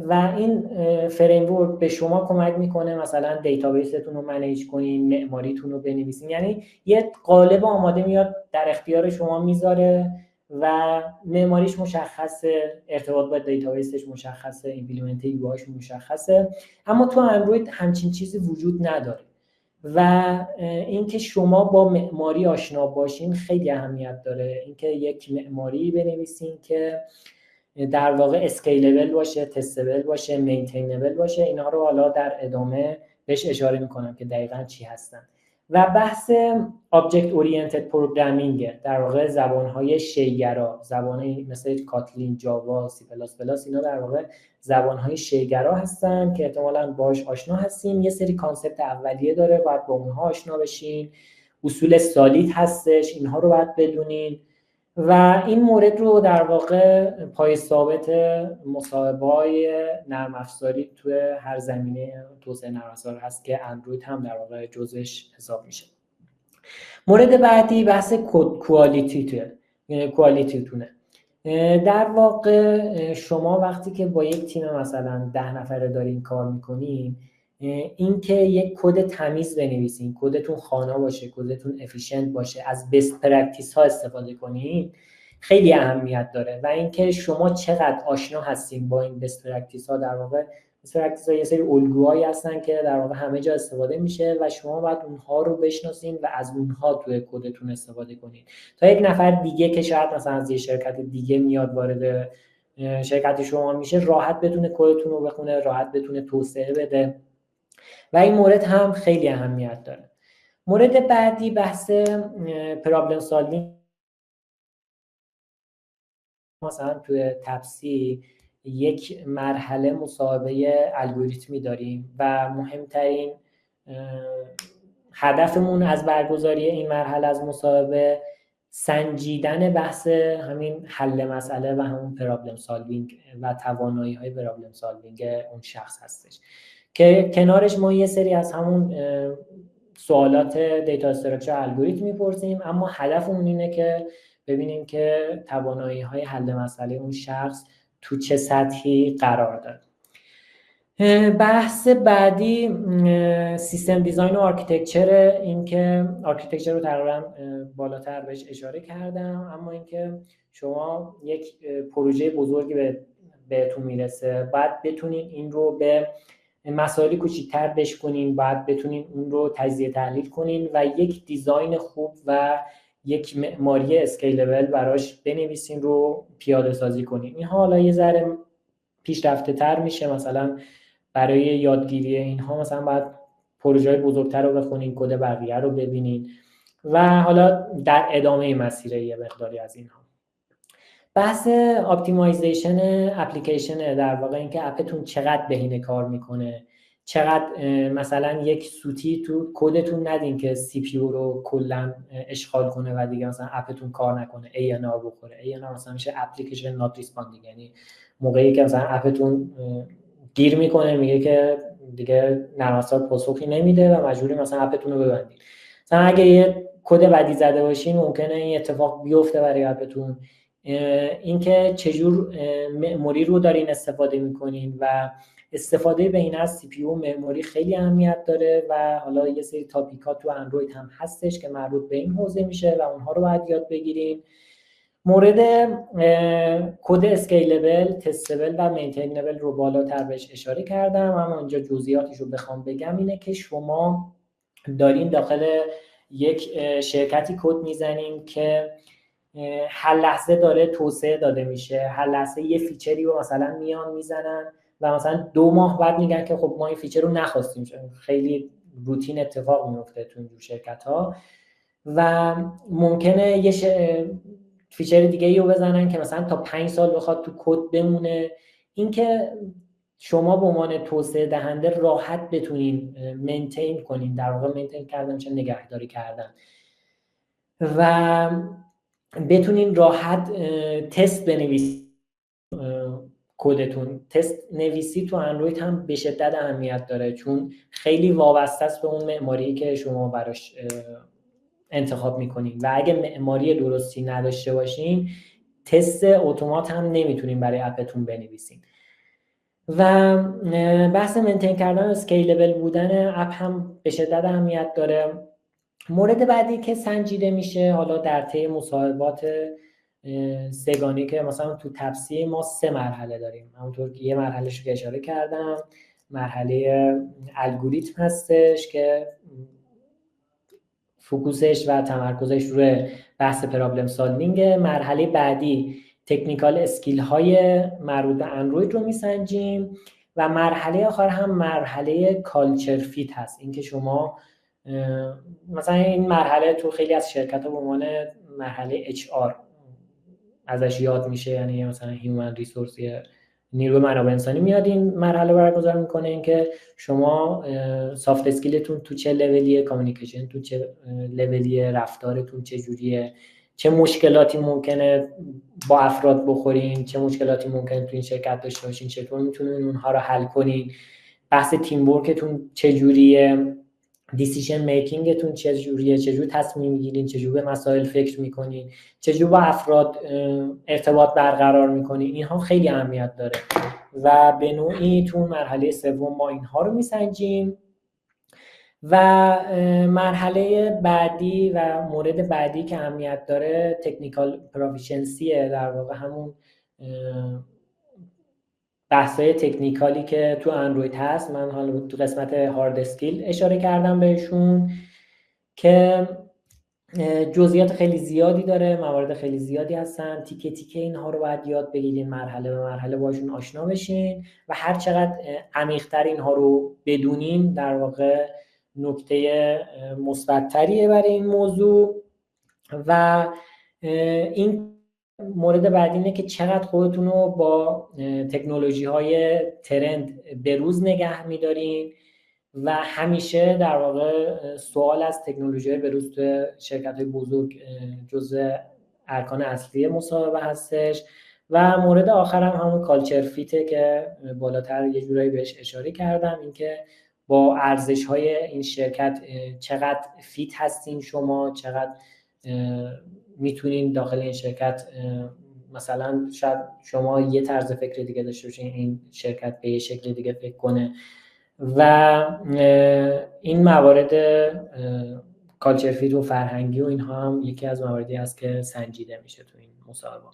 و این فریم ورک به شما کمک میکنه مثلا دیتابیستون رو منیج کنین، معماریتون رو بنویسین، یعنی یه قالب آماده میاد در اختیار شما میذاره و معماریش مشخصه، ارتباط با دیتابیسش مشخصه، ایمپلیمنت یوآیش مشخصه. اما تو اندروید همچین چیزی وجود نداره و اینکه شما با معماری آشنا باشین خیلی اهمیت داره. اینکه یک معماری بنویسین که در واقع اسکیلبل باشه، تستبل باشه، مینتینبل باشه. اینا رو حالا در ادامه بهش اشاره میکنم که دقیقاً چی هستن. و بحث آبجکت اورینتد پروگرامینگ، در واقع زبانهای شیگرا، زبانهای مثل کاتلین، جاوا، سی پلاس پلاس، اینا در واقع زبانهای شیگرا هستن که احتمالاً باهاش آشنا هستین. یه سری کانسپت اولیه داره، باید با اونها آشنا بشین. اصول سالیت هستش، اینها رو باید بدونین و این مورد رو در واقع پای ثابت مصاحبه‌های نرم افزاری توی هر زمینه توسعه نرم افزار هست که اندروید هم در واقع جزوش حساب میشه. مورد بعدی بحث کد کوالیتیتونه. در واقع شما وقتی که با یک تیم مثلا 10 نفره دارین کار میکنین، این که یک کد تمیز بنویسین، کدتون خوانا باشه، کدتون افیشنت باشه، از بست پرکتیس ها استفاده کنین خیلی اهمیت داره. و اینکه شما چقدر آشنا هستین با این بست پرکتیس ها. در واقع بست پرکتیس ها یه سری الگوهایی هستن که در واقع همه جا استفاده میشه و شما باید اونها رو بشناسین و از اونها توی کدتون استفاده کنین تا یک نفر دیگه که شاید مثلا از یه شرکت دیگه میاد وارد شرکت شما میشه راحت بتونه کدتون رو بخونه، راحت بتونه توسعه بده و این مورد هم خیلی اهمیت داره. مورد بعدی بحث پرابلم سالوینگ مثلا توی تپسی یک مرحله مصاحبه الگوریتمی داریم و مهمترین هدفمون از برگزاری این مرحله از مصاحبه سنجیدن بحث همین حل مسئله و همون پرابلم سالوینگ و توانایی های پرابلم سالوینگ اون شخص هستش که کنارش ما یه سری از همون سوالات دیتا استراکچر الگوریتم میپرسیم، اما هدفمون اینه که ببینیم که توانایی های حل مسئله اون شخص تو چه سطحی قرار داره. بحث بعدی سیستم دیزاین و آرکیتکچر. این که آرکیتکچر رو تقریبا بالاتر بهش اشاره کردم، اما اینکه شما یک پروژه بزرگی بهتون میرسه، باید بتونین این رو به مسائل کوچیک‌تر بشکنین، باید بتونین اون رو تجزیه تحلیل کنین و یک دیزاین خوب و یک معماری اسکیلبل براش بنویسین رو پیاده سازی کنین. این حالا یه ذره پیشرفته تر میشه، مثلا برای یادگیری اینها مثلا باید پروژه بزرگتر رو بخونین، کد بقیه رو ببینین و حالا در ادامه مسیر یه مقداری از اینها. بحث اپتیمایزیشن اپلیکیشن، در واقع اینکه اپتون چقدر بهینه کار میکنه، چقدر مثلا یک سوتی تو کدتون ندین که سی پی یو رو کلا اشغال کنه و دیگه مثلا اپتون کار نکنه، ANR بخوره. ANR مثلا میشه اپلیکیشن نات ریسپاندینگ، یعنی موقعی که مثلا اپتون گیر میکنه میگه که دیگه نرم افزار پاسخی نمیده و مجبوری مثلا اپتون رو ببندید. مثلا اگه یه کد بدی زده باشین ممکنه این اتفاق بیفته برای اپتون. اینکه چجور مموری رو دارین استفاده میکنین و استفاده بهینه از سی پی یو مموری خیلی اهمیت داره و حالا یه سری تاپیکات تو اندروید هم هستش که مربوط به این حوزه میشه و اونها رو باید یاد بگیرین. مورد کد اسکیلبل، تستبل و مینتینبل رو بالاتر بهش اشاره کردم، اما اینجا جزئیاتش رو بخوام بگم اینه که شما دارین داخل یک شرکتی کد میزنین که هر لحظه داره توسعه داده میشه، هر لحظه یه فیچری رو مثلا میان میزنن و مثلا 2 ماه بعد میگن که خب ما این فیچر رو نخواستیم. خیلی روتین اتفاق میفته تو اینجور شرکت ها و ممکنه یه فیچر دیگه رو بزنن که مثلا تا 5 سال بخواد تو کد بمونه. این که شما به عنوان توسعه دهنده راحت بتونین مینتین کنین، در واقع مینتین کردن چه نگهداری کردن، و بتونین راحت تست بنویسید کدتون. تست نویسی تو اندروید هم به شدت اهمیت داره، چون خیلی وابسته است به اون معماری که شما براش انتخاب میکنین و اگه معماری درستی نداشته باشین تست اتومات هم نمیتونین برای اپتون بنویسین. و بحث منتین کردن و اسکیلبل بودن اپ هم به شدت اهمیت داره. مورد بعدی که سنجیده میشه حالا در طی مصاحبات سگانی که مثلا تو تپسی ما 3 مرحله داریم، همونطور که یه مرحله‌شو که اشاره کردم مرحله الگوریتم هستش که فوکوسش و تمرکزش روی بحث پرابلم سالوینگ. مرحله بعدی تکنیکال اسکیل های مربوط به اندروید رو میسنجیم و مرحله آخر هم مرحله کالچر فیت هست. اینکه شما مثلا این مرحله تو خیلی از شرکت ها به عنوان مرحله HR ازش یاد میشه، یعنی مثلا هیومن ریسورس نیروی منابع انسانی میاد این مرحله برگزار میکنه، اینکه شما سافت اسکیلتون تو چه لولیه، کامیونیکیشن تو چه لولیه، رفتارتون چه جوریه، چه مشکلاتی ممکنه با افراد بخورین، چه مشکلاتی ممکنه تو این شرکت داشته باشین، چطور میتونین اونها رو حل کنین، بحث تیم ورکتون چه جوریه، دیسیژن میکینگتون چه جوریه، چه جور تصمیم میگیرین، چه جور به مسائل فکر میکنین، چه جور با افراد ارتباط برقرار میکنین. اینها خیلی اهمیت داره و به نوعی تو مرحله سوم ما اینها رو میسنجیم. و مرحله بعدی و مورد بعدی که اهمیت داره تکنیکال پروفیشنسیه، در واقع همون بحث‌های تکنیکالی که تو اندروید هست. من حالا تو قسمت هارد اسکیل اشاره کردم بهشون که جزئیات خیلی زیادی داره، موارد خیلی زیادی هستن، تیکه تیکه اینها رو باید یاد بگیرین، مرحله به مرحله باشون آشنا بشین و هر چقدر عمیق‌تر اینها رو بدونین در واقع نکته مثبت‌تریه برای این موضوع. و این مورد بعدی اینه که چقدر خودتون رو با تکنولوژی های ترند به روز نگه میدارین و همیشه در واقع سوال از تکنولوژی های به روز تو شرکت های بزرگ جزء ارکان اصلی مصاحبه هستش. و مورد آخرم همون کالچر فیته که بالاتر یه جورایی بهش اشاره کردم، اینکه با ارزش های این شرکت چقدر فیت هستین شما، چقدر میتونین داخل این شرکت مثلا شاید شما یه طرز فکر دیگه داشته باشین، این شرکت به یه شکل دیگه فکر کنه. و این موارد کالچر فیت و فرهنگی و اینها هم یکی از مواردی است که سنجیده میشه تو این مصاحبه.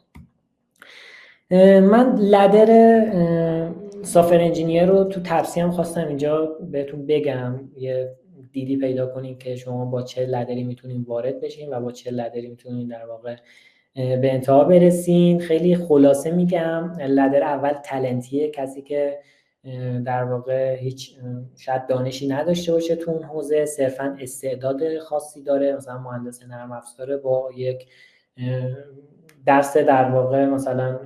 من لدر سافر انجینیر رو تو تفسیر هم خواستم اینجا بهتون بگم، یه دیدی پیدا کنین که شما با چه لدری میتونین وارد بشین و با چه لدری میتونین در واقع به انتها برسین. خیلی خلاصه میگم، لدر اول تالنتیه، کسی که در واقع هیچ شاید دانشی نداشته باشه تو اون حوزه، صرفا استعداد خاصی داره، مثلا مهندس نرم افزار با یک درس در واقع مثلا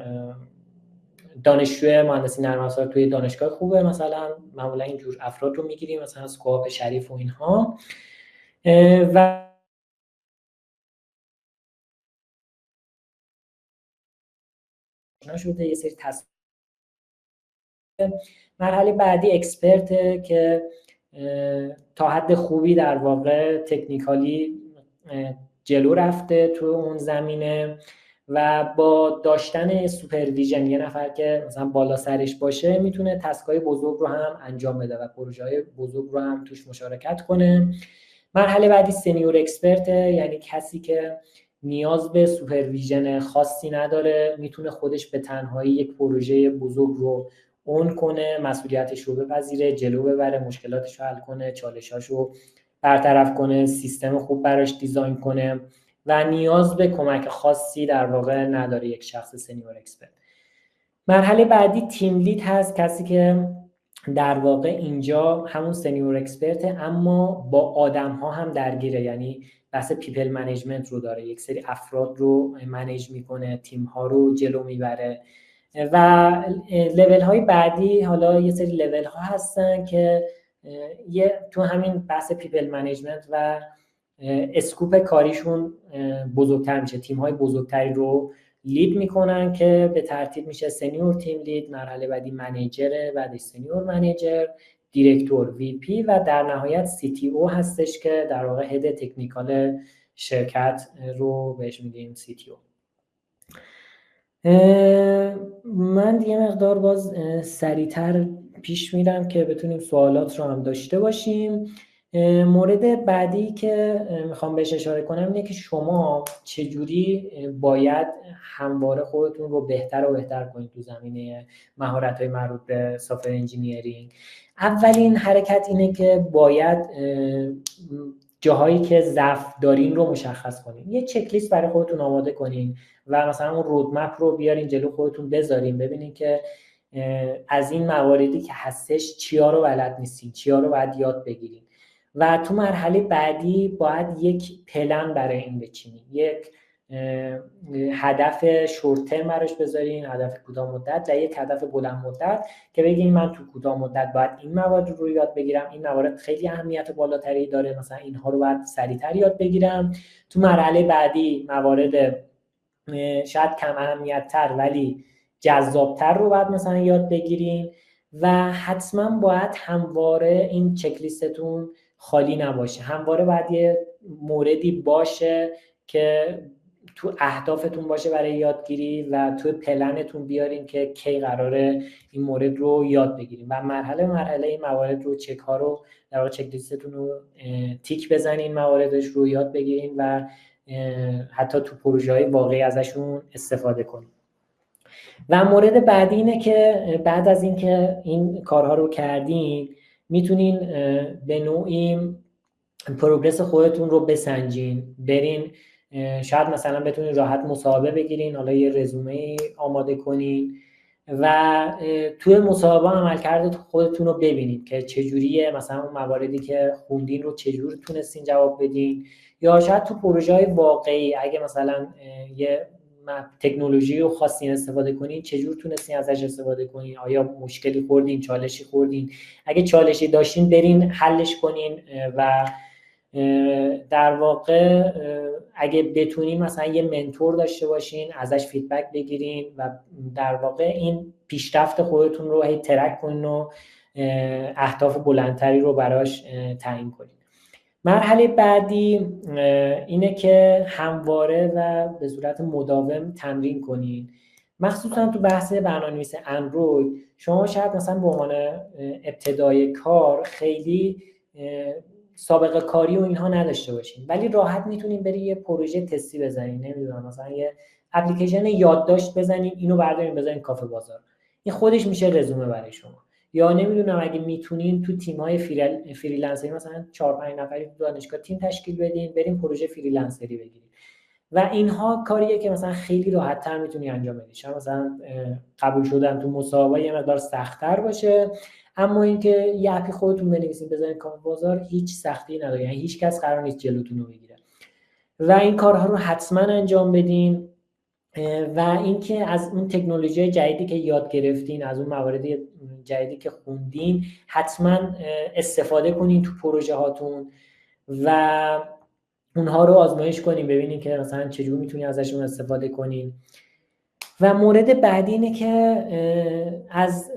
دانشجوی مهندسی نرم افزار توی دانشگاه خوبه، مثلا معمولا اینجور افراد رو میگیریم، مثلا سکوپ شریف و اینها. و شده یه سری مرحله بعدی اکسپرته که تا حد خوبی در واقع تکنیکالی جلو رفته تو اون زمینه و با داشتن سوپرویژن یه نفر که مثلا بالا سرش باشه میتونه تسکای بزرگ رو هم انجام بده و پروژه‌های بزرگ رو هم توش مشارکت کنه. مرحله بعدی سنیور اکسپرته، یعنی کسی که نیاز به سوپرویژن خاصی نداره، میتونه خودش به تنهایی یک پروژه بزرگ رو اون کنه، مسئولیتش رو بپذیره، جلو ببره، مشکلاتش رو حل کنه، چالشاش رو برطرف کنه، سیستم خوب براش دیزاین کنه و نیاز به کمک خاصی در واقع نداره یک شخص سنیور اکسپرت. مرحله بعدی تیم لید هست، کسی که در واقع اینجا همون سنیور اکسپرته اما با آدم ها هم درگیره، یعنی بحث پیپل منیجمنت رو داره، یک سری افراد رو منیج میکنه، تیم ها رو جلو میبره. و لیول های بعدی، حالا یه سری لیول ها هستن که تو همین بحث پیپل منیجمنت و اسکوپ کاریشون بزرگتر میشه، تیم های بزرگتری رو لید میکنن که به ترتیب میشه سنیور تیم لید، مرحله بعدی منیجر، بعدش سنیور منیجر، دیرکتور، وی پی و در نهایت سی تی او هستش که در واقع هد تکنیکال شرکت رو بهش میگیم سی تی او. من یه مقدار باز سریعتر پیش میرم که بتونیم سوالات رو هم داشته باشیم. مورد بعدی که میخوام بهش اشاره کنم اینه که شما چجوری باید همواره خودتون رو بهتر و بهتر کنید تو زمینه مهارت‌های مربوط به سافر انجینیرینگ. اولین حرکت اینه که باید جاهایی که ضعف دارین رو مشخص کنین، یه چک لیست برای خودتون آماده کنین و مثلا اون رودمپ رو بیارین جلو خودتون بذارین، ببینین که از این مواردی که هستش چیا رو بلد نیستین، چیا رو باید یاد بگیرین و تو مرحله بعدی باید یک پلن برای این بچینین، یک هدف شورت ترم براش بذارین، هدف کوتاه مدت و یک هدف بلند مدت که بگین من تو کوتاه مدت باید این موارد رو یاد بگیرم، این موارد خیلی اهمیت بالاتری داره، مثلا اینها رو باید سریعتر یاد بگیرم. تو مرحله بعدی موارد شاید کم اهمیت‌تر ولی جذابتر رو باید مثلا یاد بگیرین و حتما باید همواره این چک لیستتون خالی نباشه، همواره باید یه موردی باشه که تو اهدافتون باشه برای یادگیری و تو پلنتون بیارین که کی قراره این مورد رو یاد بگیریم و مرحله این موارد رو چک ها رو در واقع چک لیستتون رو تیک بزنین، مواردش رو یاد بگیرین و حتی تو پروژه های واقعی ازشون استفاده کنین. و مورد بعدی اینه که بعد از اینکه این کارها رو کردین میتونین به نوعی پروگرس خودتون رو بسنجین، برین شاید مثلا بتونین راحت مصاحبه بگیرین، حالا یه رزومه آماده کنین و توی مصاحبه عملکرد خودتون رو ببینید که چجوریه، مثلا اون مواردی که خوندین رو چجوری تونستین جواب بدین، یا شاید تو پروژه‌های واقعی اگه مثلا یه تکنولوژی رو خواستین استفاده کنین چجور تونستین ازش استفاده کنین، آیا مشکلی خوردین، چالشی خوردین، اگه چالشی داشتین برین حلش کنین و در واقع اگه بتونین مثلا یه منتور داشته باشین ازش فیدبک بگیرین و در واقع این پیشرفت خودتون رو هی ترک کنین و اهداف بلندتری رو براش تعیین کنین. مرحله بعدی اینه که همواره و به صورت مداوم تمرین کنین، مخصوصا تو بحث برنامه‌نویسی اندروید. شما شاید مثلا به عنوان ابتدای کار خیلی سابقه کاری و اینها نداشته باشین، ولی راحت میتونین بری یه پروژه تستی بزنین، نمیدونم مثلا یه اپلیکیشن یادداشت بزنین، اینو بردارین بزنین کافه بازار، این خودش میشه رزومه برای شما. یا نمیدونم اگه میتونین تو تیم‌های فریلنسری مثلا 4-5 نفری تو دانشگاه تیم تشکیل بدین، بریم پروژه فریلنسری بگیرید و اینها کاریه که مثلا خیلی راحت‌تر میتونی انجام بدی. شما مثلا قبول شدن تو مسابقه یه مقدار سخت‌تر باشه، اما اینکه یه اپی خودتون بنویسین بذارین کافه بازار هیچ سختی نداره، یعنی هیچ کس قرار نیست جلوتون رو بگیره و این کارها رو حتما انجام بدین. و اینکه از اون تکنولوژی جدیدی که یاد گرفتین، از اون موارد جدیدی که خوندین حتما استفاده کنین تو پروژه هاتون و اونها رو آزمایش کنین، ببینین که مثلا چجور میتونین ازشون استفاده کنین. و مورد بعدی اینه که از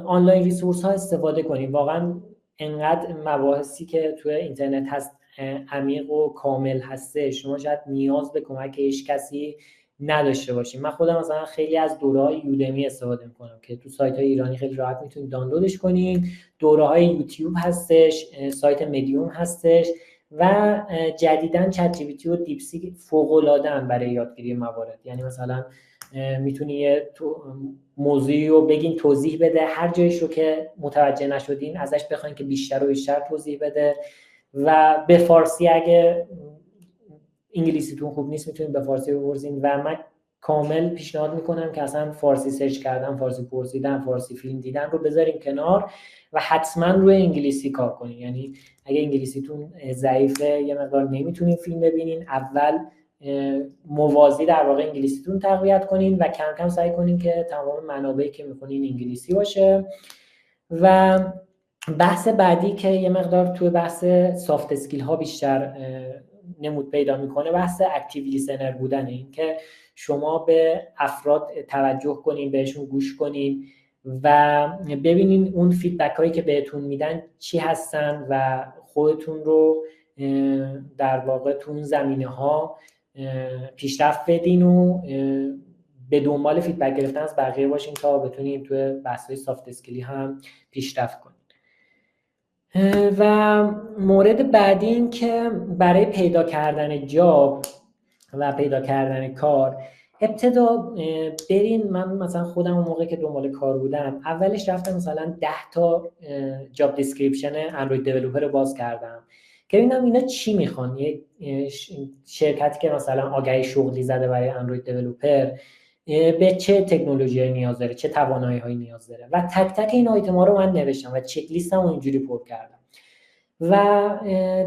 آنلاین ریسورس ها استفاده کنین. واقعا انقدر مباحثی که توی اینترنت هست عمیق و کامل هسته، شما شاید نیاز به کمک هیچ کسی نداشته باشیم. من خودم مثلا خیلی از دوره‌های یودمی استفاده میکنم که تو سایت‌های ایرانی خیلی راحت میتونید دانلودش کنین. دوره‌های یوتیوب هستش، سایت مدیوم هستش و جدیداً چت جی پی تی و دیپسیک فوق‌العاده‌ان برای یادگیری موارد. یعنی مثلا میتونی یه موضوعی رو بگین توضیح بده، هر جایش رو که متوجه نشدین ازش بخواین که بیشتر و بیشتر توضیح بده و به فارسی اگه انگلیسیتون خوب نیست میتونید به فارسی بپرسین و من کامل پیشنهاد میکنم که اصلا فارسی سرچ کردن، فارسی پرسیدن، فارسی فیلم دیدن رو بذارین کنار و حتما روی انگلیسی کار کنین. یعنی اگه انگلیسیتون ضعیفه یه مقدار نمیتونین فیلم ببینین، اول موازی در واقع انگلیسیتون تقویت کنین و کم کم سعی کنین که تمام منابعی که میخونین انگلیسی باشه. و بحث بعدی که یه مقدار توی بحث سافت اسکیل ها بیشتر نمود پیدا میکنه بحث اکتیو لیسنر بودنه. این که شما به افراد توجه کنین، بهشون گوش کنین و ببینین اون فیدبک هایی که بهتون میدن چی هستن و خودتون رو در واقع تو اون زمینه ها پیشرفت بدین و به دنبال فیدبک گرفتن از بقیه باشین تا بتونین توی بحث‌های سافت اسکیلی هم پیشرفت کنین. و مورد بعدی این که برای پیدا کردن جاب و پیدا کردن کار ابتدا برین. من مثلا خودم اون موقع که دنبال کار بودم اولش رفتم مثلا 10 تا جاب دیسکریپشن اندروید دیولپر رو باز کردم که ببینم اینا چی میخوان. یک شرکتی که مثلا آگهی شغلی زده برای اندروید دیولپر به چه تکنولوژی نیاز داره، چه توانایی‌هایی نیاز داره و تک تک این آیتم‌ها رو من نوشتم و چک لیستم اینجوری پر کردم و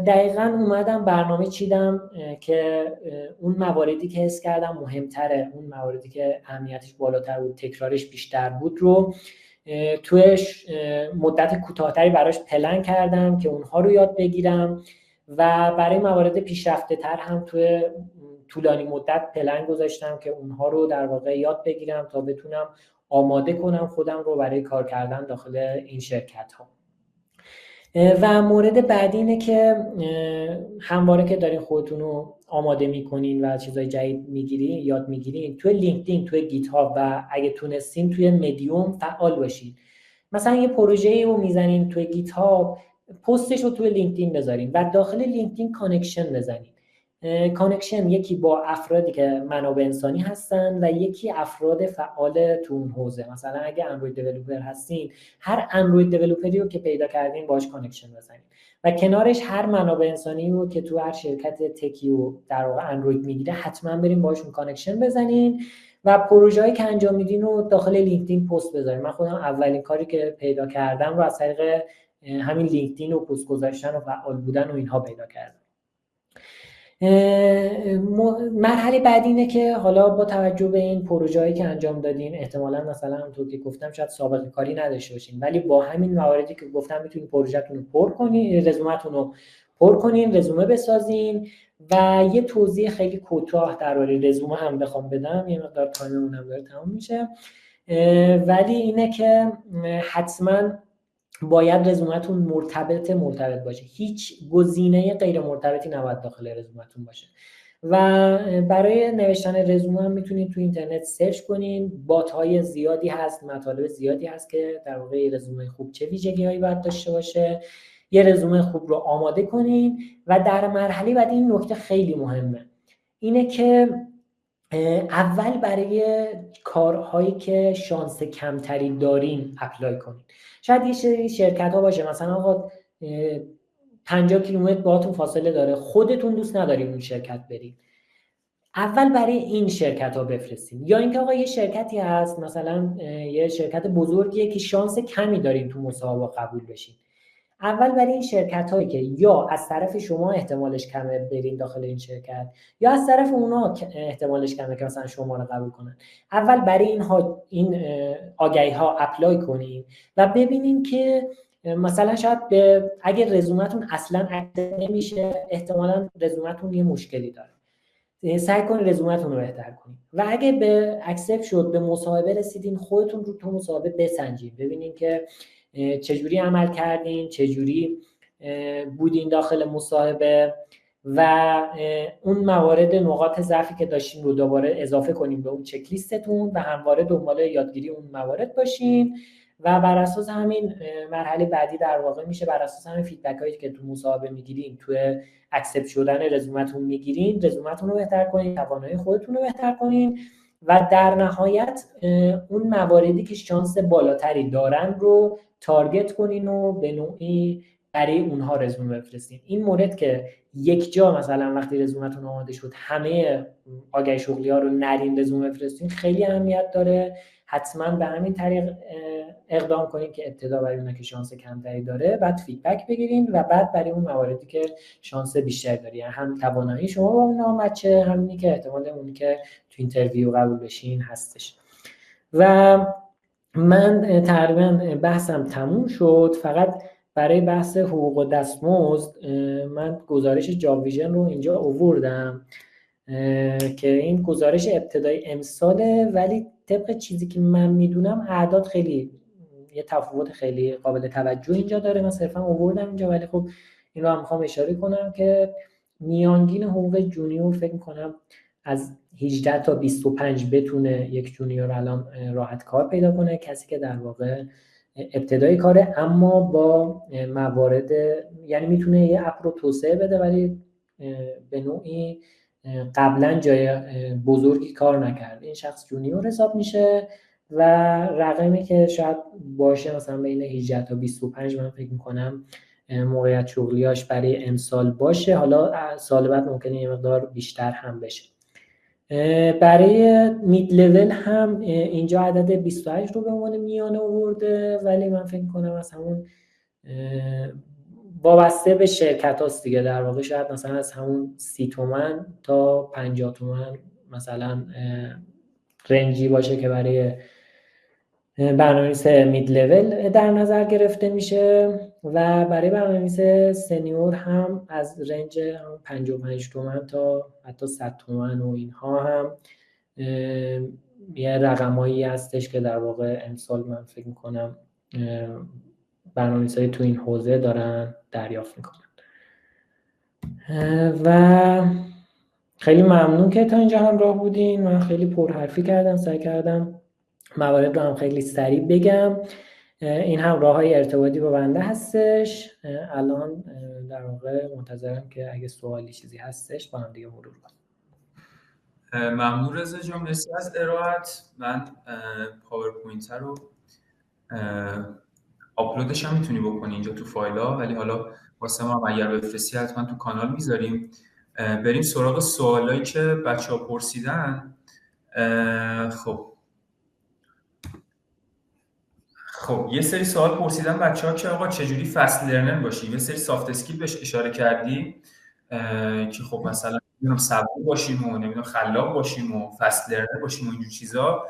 دقیقاً اومدم برنامه چیدم که اون مواردی که حس کردم مهمتره، اون مواردی که اهمیتش بالاتر بود، تکرارش بیشتر بود رو توی مدت کوتاه‌تری براش پلن کردم که اونها رو یاد بگیرم و برای موارد پیشرفته تر هم توی طولانی مدت پلن گذاشتم که اونها رو در واقع یاد بگیرم تا بتونم آماده کنم خودم رو برای کار کردن داخل این شرکت ها. و مورد بعدی اینه که همواره که دارین خودتون رو آماده میکنین و چیزای جدید میگیرین، یاد میگیرین، توی لینکدین، توی گیت هاب و اگه تونستین توی مدیوم فعال باشین. مثلا یه پروژه‌ای رو میزنین توی گیت هاب، پستش رو توی لینکدین بذارین و داخل لینکدین کانکشن بزنین. کانکشن یکی با افرادی که منابع انسانی هستن و یکی افراد فعال تو اون حوزه. مثلا اگه اندروید دیولپر هستین، هر اندروید دیولپری رو که پیدا کردین باهاش کانکشن بزنین و کنارش هر منابع انسانی رو که تو هر شرکت تکی و در واقع اندروید میگیره حتما بریم باهاشون کانکشن بزنین و پروژه‌ای که انجام میدین رو داخل لینکدین پست بذارین. من خودم اولین کاری که پیدا کردم رو از طریق همین لینکدین و پست گذاشتن و فعال بودن و اینها پیدا کردم. مرحله بعدی اینه که حالا با توجه به این پروژه‌ای که انجام دادین احتمالاً مثلا همونطور که گفتم شاید سابقه کاری نداشته باشین، ولی با همین مواردی که گفتم میتونین پروژه‌تون رو پر کنین، رزومتون رو پر کنین، رزومه بسازین. و یه توضیح خیلی کوتاه درباره رزومه هم بخوام بدم، یه مقدار تایممون هم داره تموم میشه، ولی اینه که حتما باید رزومتون مرتبط باشه. هیچ گزینه غیر مرتبطی نباید داخل رزومتون باشه. و برای نوشتن رزومه هم میتونید تو اینترنت سرچ کنین، بات‌های زیادی هست، مطالب زیادی هست که در واقع رزومه خوب چه ویژگی‌هایی باید داشته باشه. یه رزومه خوب رو آماده کنین و در مرحله بعد این نکته خیلی مهمه، اینه که اول برای کارهایی که شانس کمتری دارین اپلای کنین. شاید یه سری شرکت ها باشه مثلا آقا 50 کیلومتر باهاتون فاصله داره، خودتون دوست ندارین اون شرکت برین، اول برای این شرکت ها بفرستین. یا اینکه آقا یه شرکتی هست مثلا یه شرکت بزرگیه که شانس کمی دارین تو مسابقه قبول بشین، اول برای این شرکت هایی که یا از طرف شما احتمالش کمه برین داخل این شرکت، یا از طرف اونا احتمالش کمه که مثلا شما رو قبول کنن، اول برای این آگهی ها اپلای کنین و ببینین که مثلا شاید اگر رزومتون اصلا اکسپت نمیشه، احتمالاً رزومتون یه مشکلی داره، سعی کنین رزومتون رو بهتر کنین. و اگه به اکسپت شد، به مصاحبه رسیدین، خودتون رو تو مصاحبه بسنجین، ببینین که چجوری عمل کردین، چجوری بودین داخل مصاحبه و اون موارد نقاط ضعفی که داشتین رو دوباره اضافه کنین به اون چک لیستتون و همواره دنبال یادگیری اون موارد باشین. و بر اساس همین مرحله بعدی در واقع میشه بر اساس همین فیدبک هایی که تو مصاحبه میگیرین، تو اکسپت شدن رزومتون میگیرین، رزومتون رو بهتر کنین، توانایی خودتون رو بهتر کنین و در نهایت اون مواردی که شانس بالاتری دارن رو تارگت کنین و به نوعی برای اونها رزومه بفرستین. این مورد که یک جا مثلا وقتی رزومتون آماده شد همه آگهی شغلی ها رو نرین رزومه بفرستین خیلی اهمیت داره. حتما به همین طریق اقدام کنین که ابتدا برای اون که شانس کمتری داره، بعد فیدبک بگیرین و بعد برای اون مواردی که شانس بیشتری داره، یعنی هم توانایی شما با اونها مچه، همینی که احتمال اونی که تو اینترویو قبول بشین هستش. و من تقریبا بحثم تموم شد. فقط برای بحث حقوق و دستمزد من گزارش جاب ویژن رو اینجا آوردم که این گزارش ابتدای امساله، ولی طبق چیزی که من میدونم اعداد خیلی یه تفاوت خیلی قابل توجه اینجا داره. من صرفا آوردم اینجا، ولی خب این رو هم میخوام اشاره کنم که میانگین حقوق جونیور فکر میکنم از 18 تا 25 بتونه یک جونیور الان راحت کار پیدا کنه، کسی که در واقع ابتدای کاره، اما با موارد یعنی میتونه یه اپ رو توسعه بده ولی به نوعی قبلا جای بزرگی کار نکرده، این شخص جونیور حساب میشه. و رقمی که شاید باشه مثلا بین 18 تا 25 من فکر میکنم موقعیت شغلیاش برای امسال باشه، حالا سال بعد ممکنه یه مقدار بیشتر هم بشه. برای مید لول هم اینجا عدد 28 رو به عنوان میانه آورده، ولی من فکر کنم از همون وابسته به شرکت هاست دیگه، در واقع شاید مثلا از همون 30 تومن تا 50 تومن مثلا رنجی باشه که برای برنامه‌نویس مید لول در نظر گرفته میشه. و برای برنامه‌نویس سنیور هم از رنج 55 تومن تا حتی 100 تومن و اینها هم یه رقمایی هستش که در واقع امسال من فکر میکنم برنامه‌نویسای تو این حوزه دارن دریافت میکنن. و خیلی ممنون که تا اینجا همراه بودین. من خیلی پرحرفی کردم، سعی کردم موارد رو هم خیلی سریع بگم. این هم راه‌های ارتباطی با بنده هستش. الان در واقع منتظرم که اگه سوالی چیزی هستش با هم دیگه مرور کنیم. ممنون رضا جان، مرسی از ارائهت. من پاورپوینت رو آپلودش هم میتونی بکنی اینجا تو فایل‌ها، ولی حالا واسه ما اگر بفرستی حتما تو کانال میذاریم. بریم سراغ سوالایی که بچه‌ها پرسیدن. خب یه سری سوال پرسیدن بچه‌ها که آقا چجوری فست لرنر باشیم. یه سری سافت اسکیل بهش اشاره کردی که خب مثلا نمیدونم صبور باشیم و نمیدونم خلاق باشیم و فست لرنر باشیم و اینجور چیزا،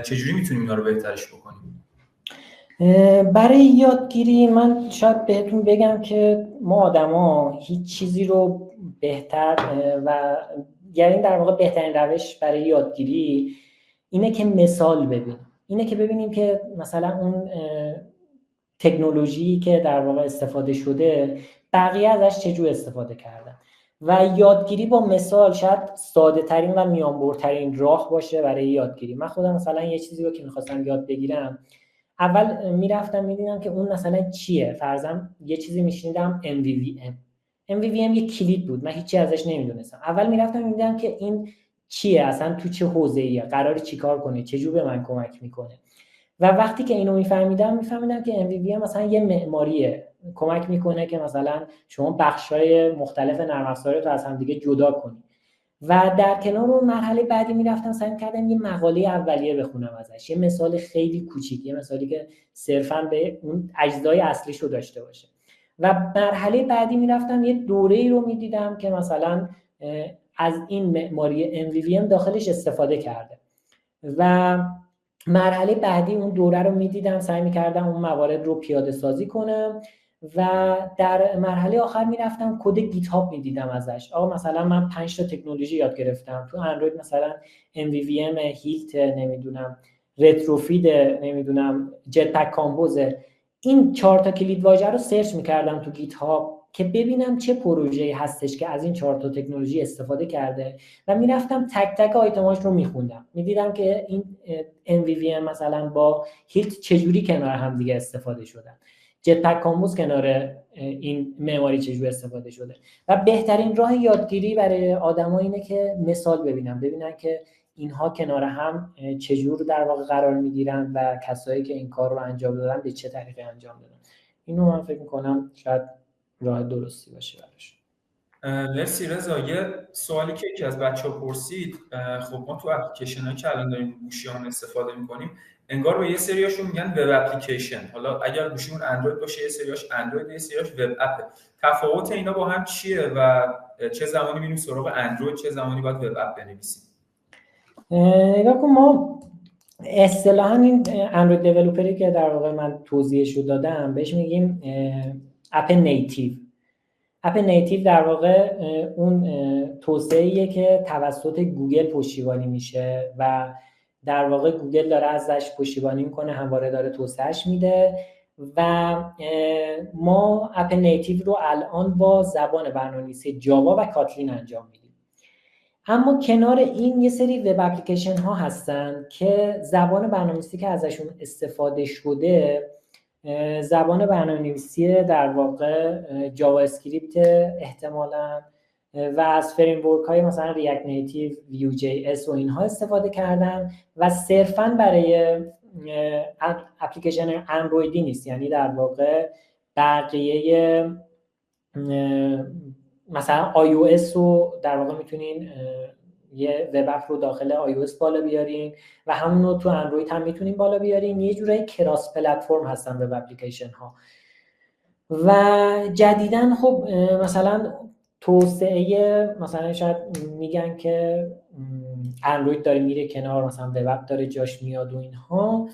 چجوری میتونیم اینا رو بهترش بکنیم؟ برای یادگیری من شاید بهتون بگم که ما آدما هیچ چیزی رو بهتر و یعنی در واقع بهترین روش برای یادگیری اینه که مثال ببینیم، اینه که ببینیم که مثلا اون تکنولوژی که در واقع استفاده شده بقیه ازش چجور استفاده کردن و یادگیری با مثال شاید ساده ترین و میانبرترین راه باشه برای یادگیری. من خودم مثلا یه چیزی رو که میخواستم یاد بگیرم اول میرفتم میدیدم که اون مثلا چیه، فرضاً یه چیزی میشنیدم MVVM یه کلید بود، من هیچی ازش نمیدونستم. اول میرفتم میدیدم که این چیه، اصلا تو چه حوزه‌ایه، قراره چیکار کنه، چجور به من کمک میکنه. و وقتی که اینو میفهمیدم که MVVM مثلا یه معماریه، کمک میکنه که مثلا شما بخشای مختلف نرم افزار رو از هم دیگه جدا کنی. و در کنار اون مرحله بعدی میرفتم سعی کردم یه مقاله اولیه بخونم ازش، یه مثال خیلی کوچیک، یه مثالی که صرفاً به اون اجزای اصلیش رو داشته باشه. و مرحله بعدی میرفتم یه دوره‌ای رو میدیدم که مثلا از این معماری MVVM داخلش استفاده کرده و مرحله بعدی اون دوره رو میدیدم، سعی میکردم اون موارد رو پیاده سازی کنم و در مرحله آخر میرفتم کد گیت هاب میدیدم ازش. آقا مثلا من 5 تا تکنولوژی یاد گرفتم تو اندروید، مثلا MVVM، هیلت، نمیدونم رتروفید، نمیدونم جت پک کامپوز، این 4 تا کلید واژه رو سرچ میکردم تو گیت هاب که ببینم چه پروژه‌ای هستش که از این 4 تا تکنولوژی استفاده کرده و میرفتم تک تک آیتماش رو میخوندم، میدیدم که این MVVM مثلا با هیلت چجوری کنار هم دیگه استفاده شدن، جت پک کامپوز کنار این معماری چجوری استفاده شده. و بهترین راه یادگیری برای آدما اینه که مثال ببینن که اینها کنار هم چجور در واقع قرار میگیرن و کسایی که این کار رو انجام دادن به چه طریقی انجام دادن. اینو من فکر میکنم شاید راه درستی باشه براش. مرسی رضا. یه سوالی که یکی از بچه‌ها پرسید، خب ما تو اپلیکیشن‌هایی که الان داریم گوشیامون استفاده می‌کنیم انگار به یه سریاشون میگن وب اپلیکیشن. حالا اگر گوشیمون اندروید باشه یه سریاش اندروید، یه سریاش وب اپ. تفاوت اینا با هم چیه و چه زمانی میریم سراغ اندروید، چه زمانی باید وب اپ بنویسیم؟ نگاه کن، ما اصطلاحاً این اندروید دیولپری که در واقع من توضیحش رو دادم بهش میگیم اپ نیتیو. اپ نیتیو در واقع اون توسعه‌ایه که توسط گوگل پشتیبانی میشه و در واقع گوگل داره ازش پشتیبانی میکنه، همواره داره توسعهش میده و ما اپ نیتیو رو الان با زبان برنامه‌نویسی جاوا و کاتلین انجام میدیم. اما کنار این یه سری وب اپلیکیشن ها هستن که زبان برنامه‌نویسی که ازشون استفاده شده زبان برنامه‌نویسی در واقع جاوا اسکریپت احتمالاً و از فریمورک های مثلا ریاکت نیتیو، ویو جی اس و اینها استفاده کردن و صرفاً برای اپلیکیشن اندرویدی نیست. یعنی در واقع بقیه مثلا iOS رو در واقع میتونین یه وب اپ رو داخل iOS بالا بیارین و همون رو تو اندروید هم میتونین بالا بیارین. یه جورایی کراس پلتفرم هستن وب اپلیکیشن ها. و جدیداً خب مثلا توسعه مثلا شاید میگن که اندروید داره میره کنار، مثلا وب اپ داره جاش میاد و اینها.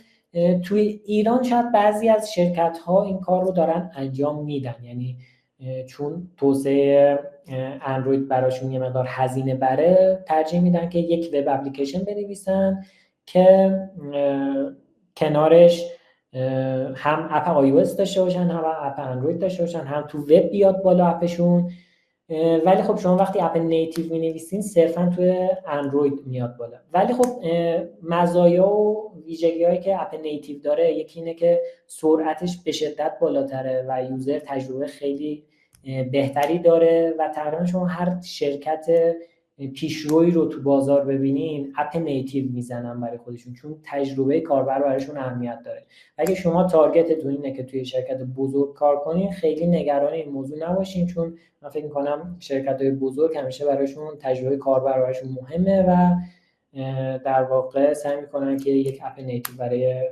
توی ایران شاید بعضی از شرکت ها این کار رو دارن انجام میدن، یعنی چون توسعه اندروید براشون یه مقدار هزینه بره ترجیح میدن که یک وب اپلیکیشن بنویسن که کنارش هم اپ iOS داشته باشن، هم اپ اندروید داشته باشن، هم تو وب بیاد بالا اپشون. ولی خب شما وقتی اپ نیتیو می‌نویسین صرفاً توی اندروید میاد بالا. ولی خب مزایا و ویژگی‌هایی که اپ نیتیو داره یکی اینه که سرعتش به شدت بالاتره و یوزر تجربه خیلی بهتری داره و تقریبا شما هر شرکت پیشرویی رو تو بازار ببینین اپ نیتیو میزنن برای خودشون، چون تجربه کاربر براشون اهمیت داره. اگه شما تارگتتون اینه که توی شرکت بزرگ کار کنین خیلی نگران این موضوع نباشین، چون من فکر می‌کنم شرکت‌های بزرگ همیشه براشون تجربه کاربر براشون مهمه و در واقع سعی می‌کنن که یک اپ نیتیو برای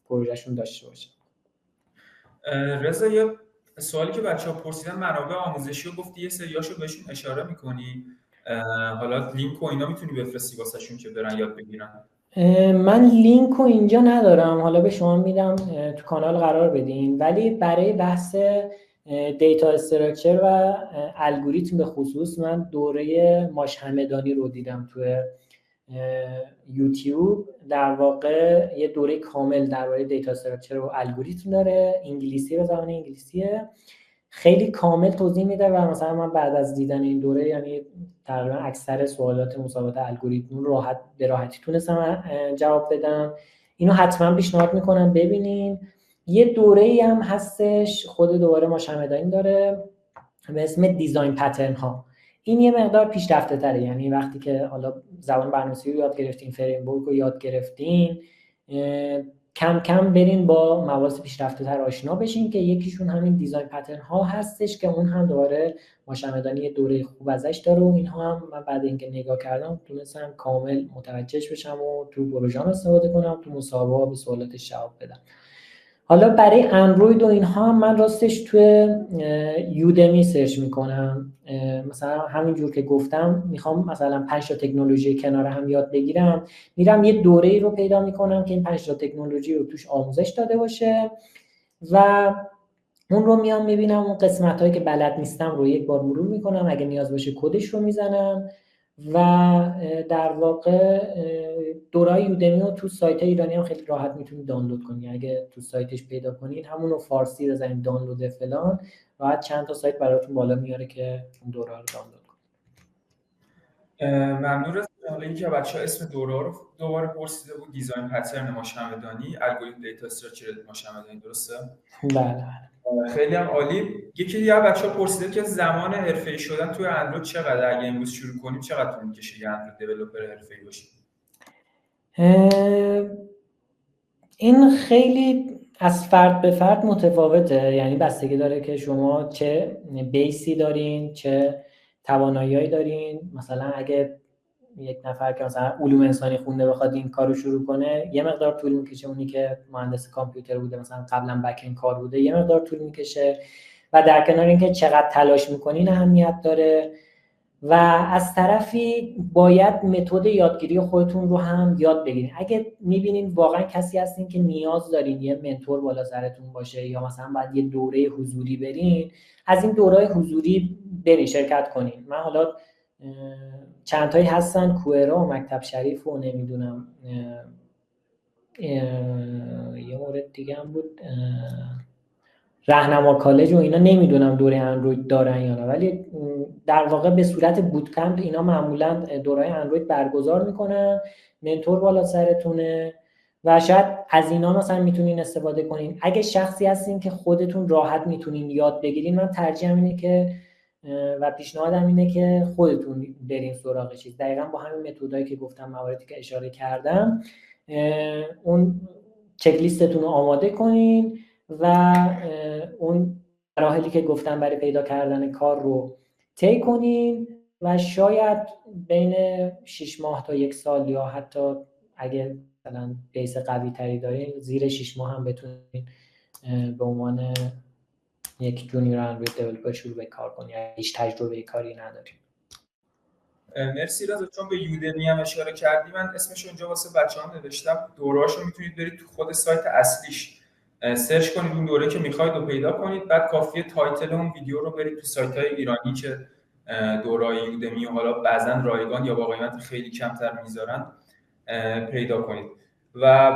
پروژهشون داشته باشن. رضا یه سوالی که بچه‌ها پرسیدن منابع آموزشی رو گفتی یه سریاشو بهشون اشاره می‌کنی. حالا لینک و اینا میتونی بفرستی واسهشون که برن یاد بگیرن؟ من لینک رو اینجا ندارم، حالا به شما میدم تو کانال قرار بدین، ولی برای بحث دیتا استراکچر و الگوریتم به خصوص من دوره ماش همدانی رو دیدم تو یوتیوب. در واقع یه دوره کامل درباره دیتا استراکچر و الگوریتم داره، انگلیسی، به زبان انگلیسیه، خیلی کامل توضیح میده و مثلا من بعد از دیدن این دوره، یعنی تقریبا اکثر سوالات مسابقات الگوریتم رو به راحتی تونستم جواب بدم. اینو حتما پیشنهاد میکنم ببینین. یه دوره‌ای هم هستش خود دوباره ماش همدانی داره به اسم دیزاین پترن ها. این یه مقدار پیشرفته تره، یعنی وقتی که حالا زبان برنامه‌نویسی رو یاد گرفتین، فریم ورک رو یاد گرفتین، کم کم برین با مباحث پیشرفته تر آشنا بشین که یکیشون همین دیزاین پترن ها هستش که اون هم دوباره ماش همدانی یه دوره خوب ازش داره و اینها هم من بعد اینکه نگاه کردم تونستم کامل متوجهش بشم و تو پروژه‌ام استفاده کنم، تو مسابقه به سوالاتش جواب بدم. حالا برای اندروید و اینها من راستش توی یودمی سرچ میکنم، مثلا همین جور که گفتم میخوام مثلا 5 تا تکنولوژی کنار هم یاد بگیرم، میرم یه دوره‌ای رو پیدا میکنم که این 5 تا تکنولوژی رو توش آموزش داده باشه و اون رو میام میبینم، اون قسمت‌هایی که بلد نیستم رو یک بار مرور میکنم، اگه نیاز باشه کدش رو میزنم و در واقع دورای یودمی رو تو سایت ایرانی هم خیلی راحت میتونید دانلود کنید. اگه تو سایتش پیدا کنید همون رو فارسی بزنید دانلود فلان، راحت چند تا سایت براتون بالا میاره که اون دوره رو دانلود کنید. ممنون از حالا اینکه بچه‌ها اسم دوره رو دوباره پرسیده بود. دیزاین پترن ماش همدانی، الگوریتم دیتا استراکچر ماش همدانی، درسته؟ بله. خیلی هم عالی. یکی دیگه بچه‌ها پرسیده که زمان حرفه‌ای شدن توی اندروید چقدر؟ اگه امروز شروع کنیم چقدر طول می‌کشه یه اندروید دیولپر حرفه‌ای باشیم؟ این خیلی از فرد به فرد متفاوته، یعنی بستگی داره که شما چه بیسی دارین، چه توانایی‌هایی دارین. مثلا اگه یک نفر که مثلا علوم انسانی خونده بخواد این کارو شروع کنه یه مقدار طول میکشه، اونی که مهندس کامپیوتر بوده مثلا قبلا بک اند کار بوده یه مقدار طول میکشه و در کنار اینکه چقدر تلاش میکنین اهمیت داره و از طرفی باید متد یادگیری خودتون رو هم یاد بگیرین. اگه میبینین واقعا کسی هستین که نیاز دارین یه منتور بالا سرتون باشه یا مثلا باید یه دوره حضوری برین، از این دوره حضوری برین شرکت کنین. من حالا چند تایی هستن، کوئرا و مکتب شریف و نمیدونم یه مورد دیگه هم بود رهنما کالج و اینا، نمیدونم دوره اندروید دارن یا نه، ولی در واقع به صورت بوتکمپ اینا معمولا دوره اندروید برگزار میکنن، منتور بالا سرتونه و شاید از اینا مثلا میتونین استفاده کنین. اگه شخصی هستین که خودتون راحت میتونین یاد بگیرین، من ترجیحم اینه که و پیشنهادم اینه که خودتون برین سراغ چیز، دقیقاً با همین متدایی که گفتم، مواردی که اشاره کردم، اون چک لیستتون رو آماده کنین و اون مراحلی که گفتم برای پیدا کردن کار رو طی کنین و شاید بین 6 ماه تا 1 سال یا حتی اگه مثلا بیس قوی تری دارین زیر 6 ماه هم بتونین به عنوان یک جونیور اندروید دیولپر شروع به کار کنین، هیچ تجربه کاری ندارین. مرسی رضا. چون به یودمی هم اشاره کردی، من اسمش اونجا واسه بچه‌ها نوشتم. دوره‌اشو میتونید برید تو خود سایت اصلیش سرچ کنید اون دوره که میخواید رو پیدا کنید، بعد کافیه تایتل اون ویدیو رو برید تو سایت‌های ایرانی که دوره‌های یودمی و حالا بعضن رایگان یا با قیمت خیلی کمتر میذارن پیدا کنید. و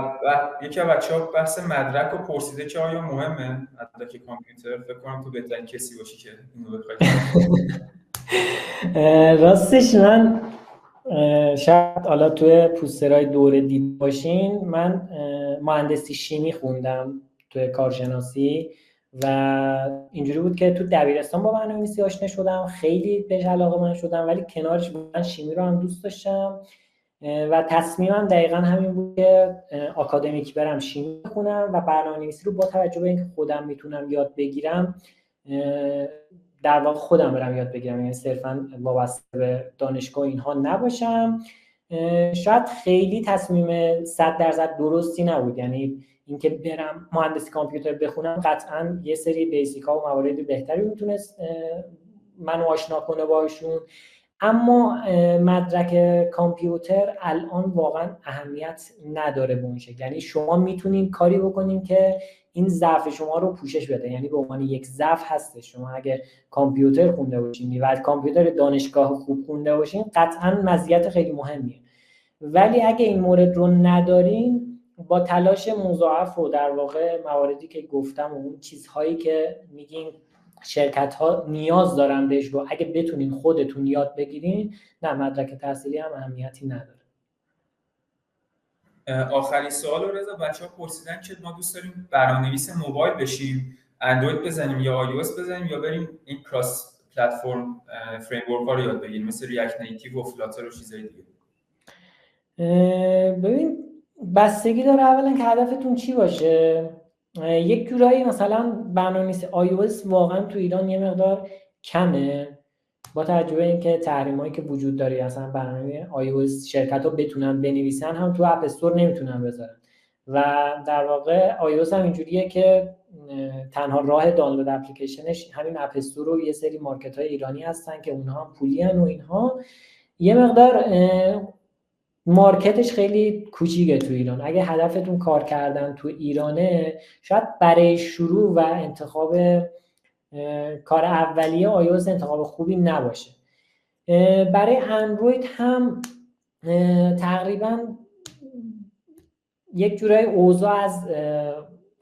یکی از بچه‌ها بحث مدرک رو پرسیده که آیا مهمه مدرک کامپیوتر؟ فکر کنم تو بهترین کسی باشی که اینو بخوای. راستش من شاید حالا توی پوسترهای دوره دید باشین، من مهندسی شیمی خوندم توی کارشناسی و اینجوری بود که تو دبیرستان با برنامه‌نویسی آشنا شدم، خیلی بهش علاقه‌مند شدم، ولی کنارش من شیمی رو هم دوست داشتم و تصمیمم دقیقا همین بود که آکادمیک برم شیمی بخونم و برنامه‌نویسی رو با توجه به اینکه خودم میتونم یاد بگیرم در واقع خودم برم یاد بگیرم، یعنی صرفاً وابسته به دانشگاه اینها نباشم. شاید خیلی تصمیم 100% درستی نبود، یعنی اینکه برم مهندسی کامپیوتر بخونم قطعاً یه سری بیسیک‌ها و موارد بهتری میتونست منو آشنا کنه باشون، اما مدرک کامپیوتر الان واقعا اهمیت نداره به اون شکل. یعنی شما میتونید کاری بکنین که این ضعف شما رو پوشش بده، یعنی به عنوان یک ضعف هستش. شما اگه کامپیوتر خونده باشین و کامپیوتر دانشگاه خوب خونده باشین قطعا مزیت خیلی مهمیه. ولی اگه این مورد رو ندارین، با تلاش مضاعف و در واقع مواردی که گفتم و اون چیزهایی که میگین شرکت ها نیاز دارن بهش رو اگه بتونین خودتون یاد بگیرین، نه مدرک تحصیلی هم اهمیتی نداره. آخرین سوال رو رضا بچه‌ها پرسیدن که ما دوست داریم برنامه‌نویس موبایل بشیم، اندروید بزنیم یا آی او اس بزنیم یا بریم این کراس پلتفرم فریم ورک ها رو یاد بگیریم مثل ریاکت نیتیو و فلاتر و چیزای دیگه؟ ببین بستگی داره اولا که هدفتون چی باشه. یک جورایی مثلا برنامه‌نویس iOS واقعا تو ایران یه مقدار کمه، با توجه به اینکه تحریمایی که وجود داره اصلا برنامه iOS شرکت‌ها بتونن بنویسن هم تو اپ استور نمیتونن بذارن و در واقع iOS هم اینجوریه که تنها راه دانلود اپلیکیشنش همین اپ استور و یه سری مارکت‌های ایرانی هستن که اونها هم پولی ان و اینها. یه مقدار مارکتش خیلی کوچیکه تو ایران. اگه هدفتون کار کردن تو ایرانه، شاید برای شروع و انتخاب کار اولیه iOS انتخاب خوبی نباشه. برای اندروید هم تقریبا یک جورای اوضاع از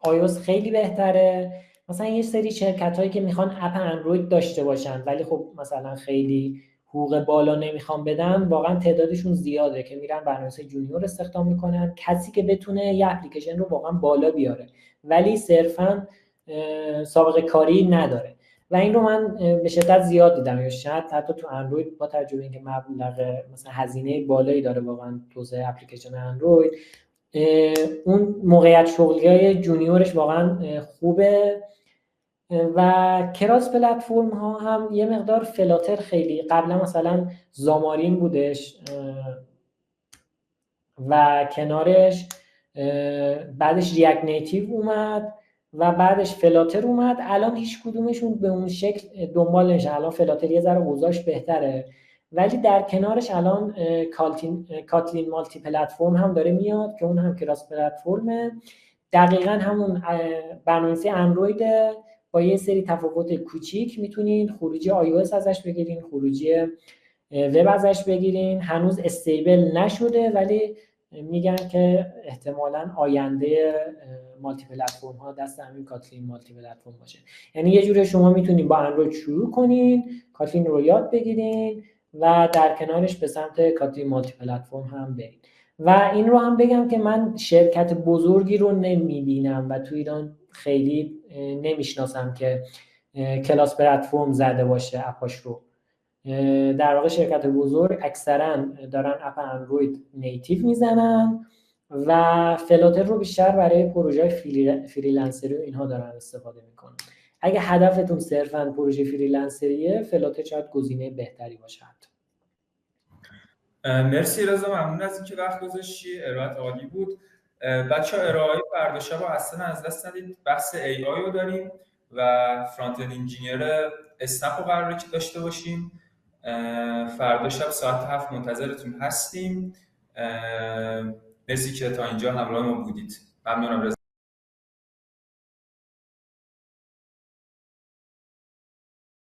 iOS خیلی بهتره. مثلا یه سری شرکت هایی که میخوان اپ اندروید داشته باشن ولی خب مثلا خیلی حقوق بالا نمیخوان بدن، واقعا تعدادشون زیاده که میرن برنامه‌نویس جونیور استخدام میکنن، کسی که بتونه یه اپلیکیشن رو واقعا بالا بیاره ولی صرفا سابقه کاری نداره. و این رو من به شدت زیاد دیدم، یا شاید حتی تو اندروید با توجه به اینکه مبلغ مثلا هزینه بالایی داره واقعا توسعه اپلیکیشن اندروید، اون موقعیت شغلی‌های جونیورش واقعا خوبه. و کراس پلتفرم ها هم یه مقدار فلاتر خیلی قبلا مثلا زامارین بودش و کنارش بعدش ریاکت نیتیو اومد و بعدش فلاتر اومد. الان هیچ کدومشون به اون شکل دنبال نمیشه. الان فلاتر یه ذره اوضاعش بهتره ولی در کنارش الان کاتلین مالتی پلتفرم هم داره میاد که اون هم کراس پلتفرمه، دقیقاً همون برنامه‌نویسی اندروید با یه سری تفاوت کوچیک. میتونین خروجی iOS ازش بگیرین، خروجی وب ازش بگیرین. هنوز استیبل نشده ولی میگن که احتمالاً آینده مالتی پلتفرم ها دست همین کاتلین مالتی پلتفرم باشه. یعنی یه جوری شما میتونین با اندروید شروع کنین، کاتلین رو یاد بگیرین و در کنارش به سمت کاتلین مالتی پلتفرم هم برین. و این رو هم بگم که من شرکت بزرگی رو نمیبینم و تو ایران خیلی نمیشناسم که کلاس پلتفرم زده باشه اپاش رو. در واقع شرکت بزرگ اکثرا دارن اپ اندروید نیتیو میزنن و فلاتر رو بیشتر برای پروژه فریلنسری و اینها دارن استفاده میکنن. اگه هدفتون صرفا پروژه فریلنسریه، فلاتر شاید گزینه بهتری باشه. مرسی رضا، ممنون از اینکه وقت گذاشتی، ارائهت عالی بود. بچه‌ها ارائه فردا شب رو اصلا از دست ندید. بحث AI رو داریم و فرانت اند انجینیر اسنپ رو قراره که داشته باشیم. فردا شب ساعت 7 منتظرتون هستیم. مرسی که تا اینجا همراه ما بودید. ممنونم رضا.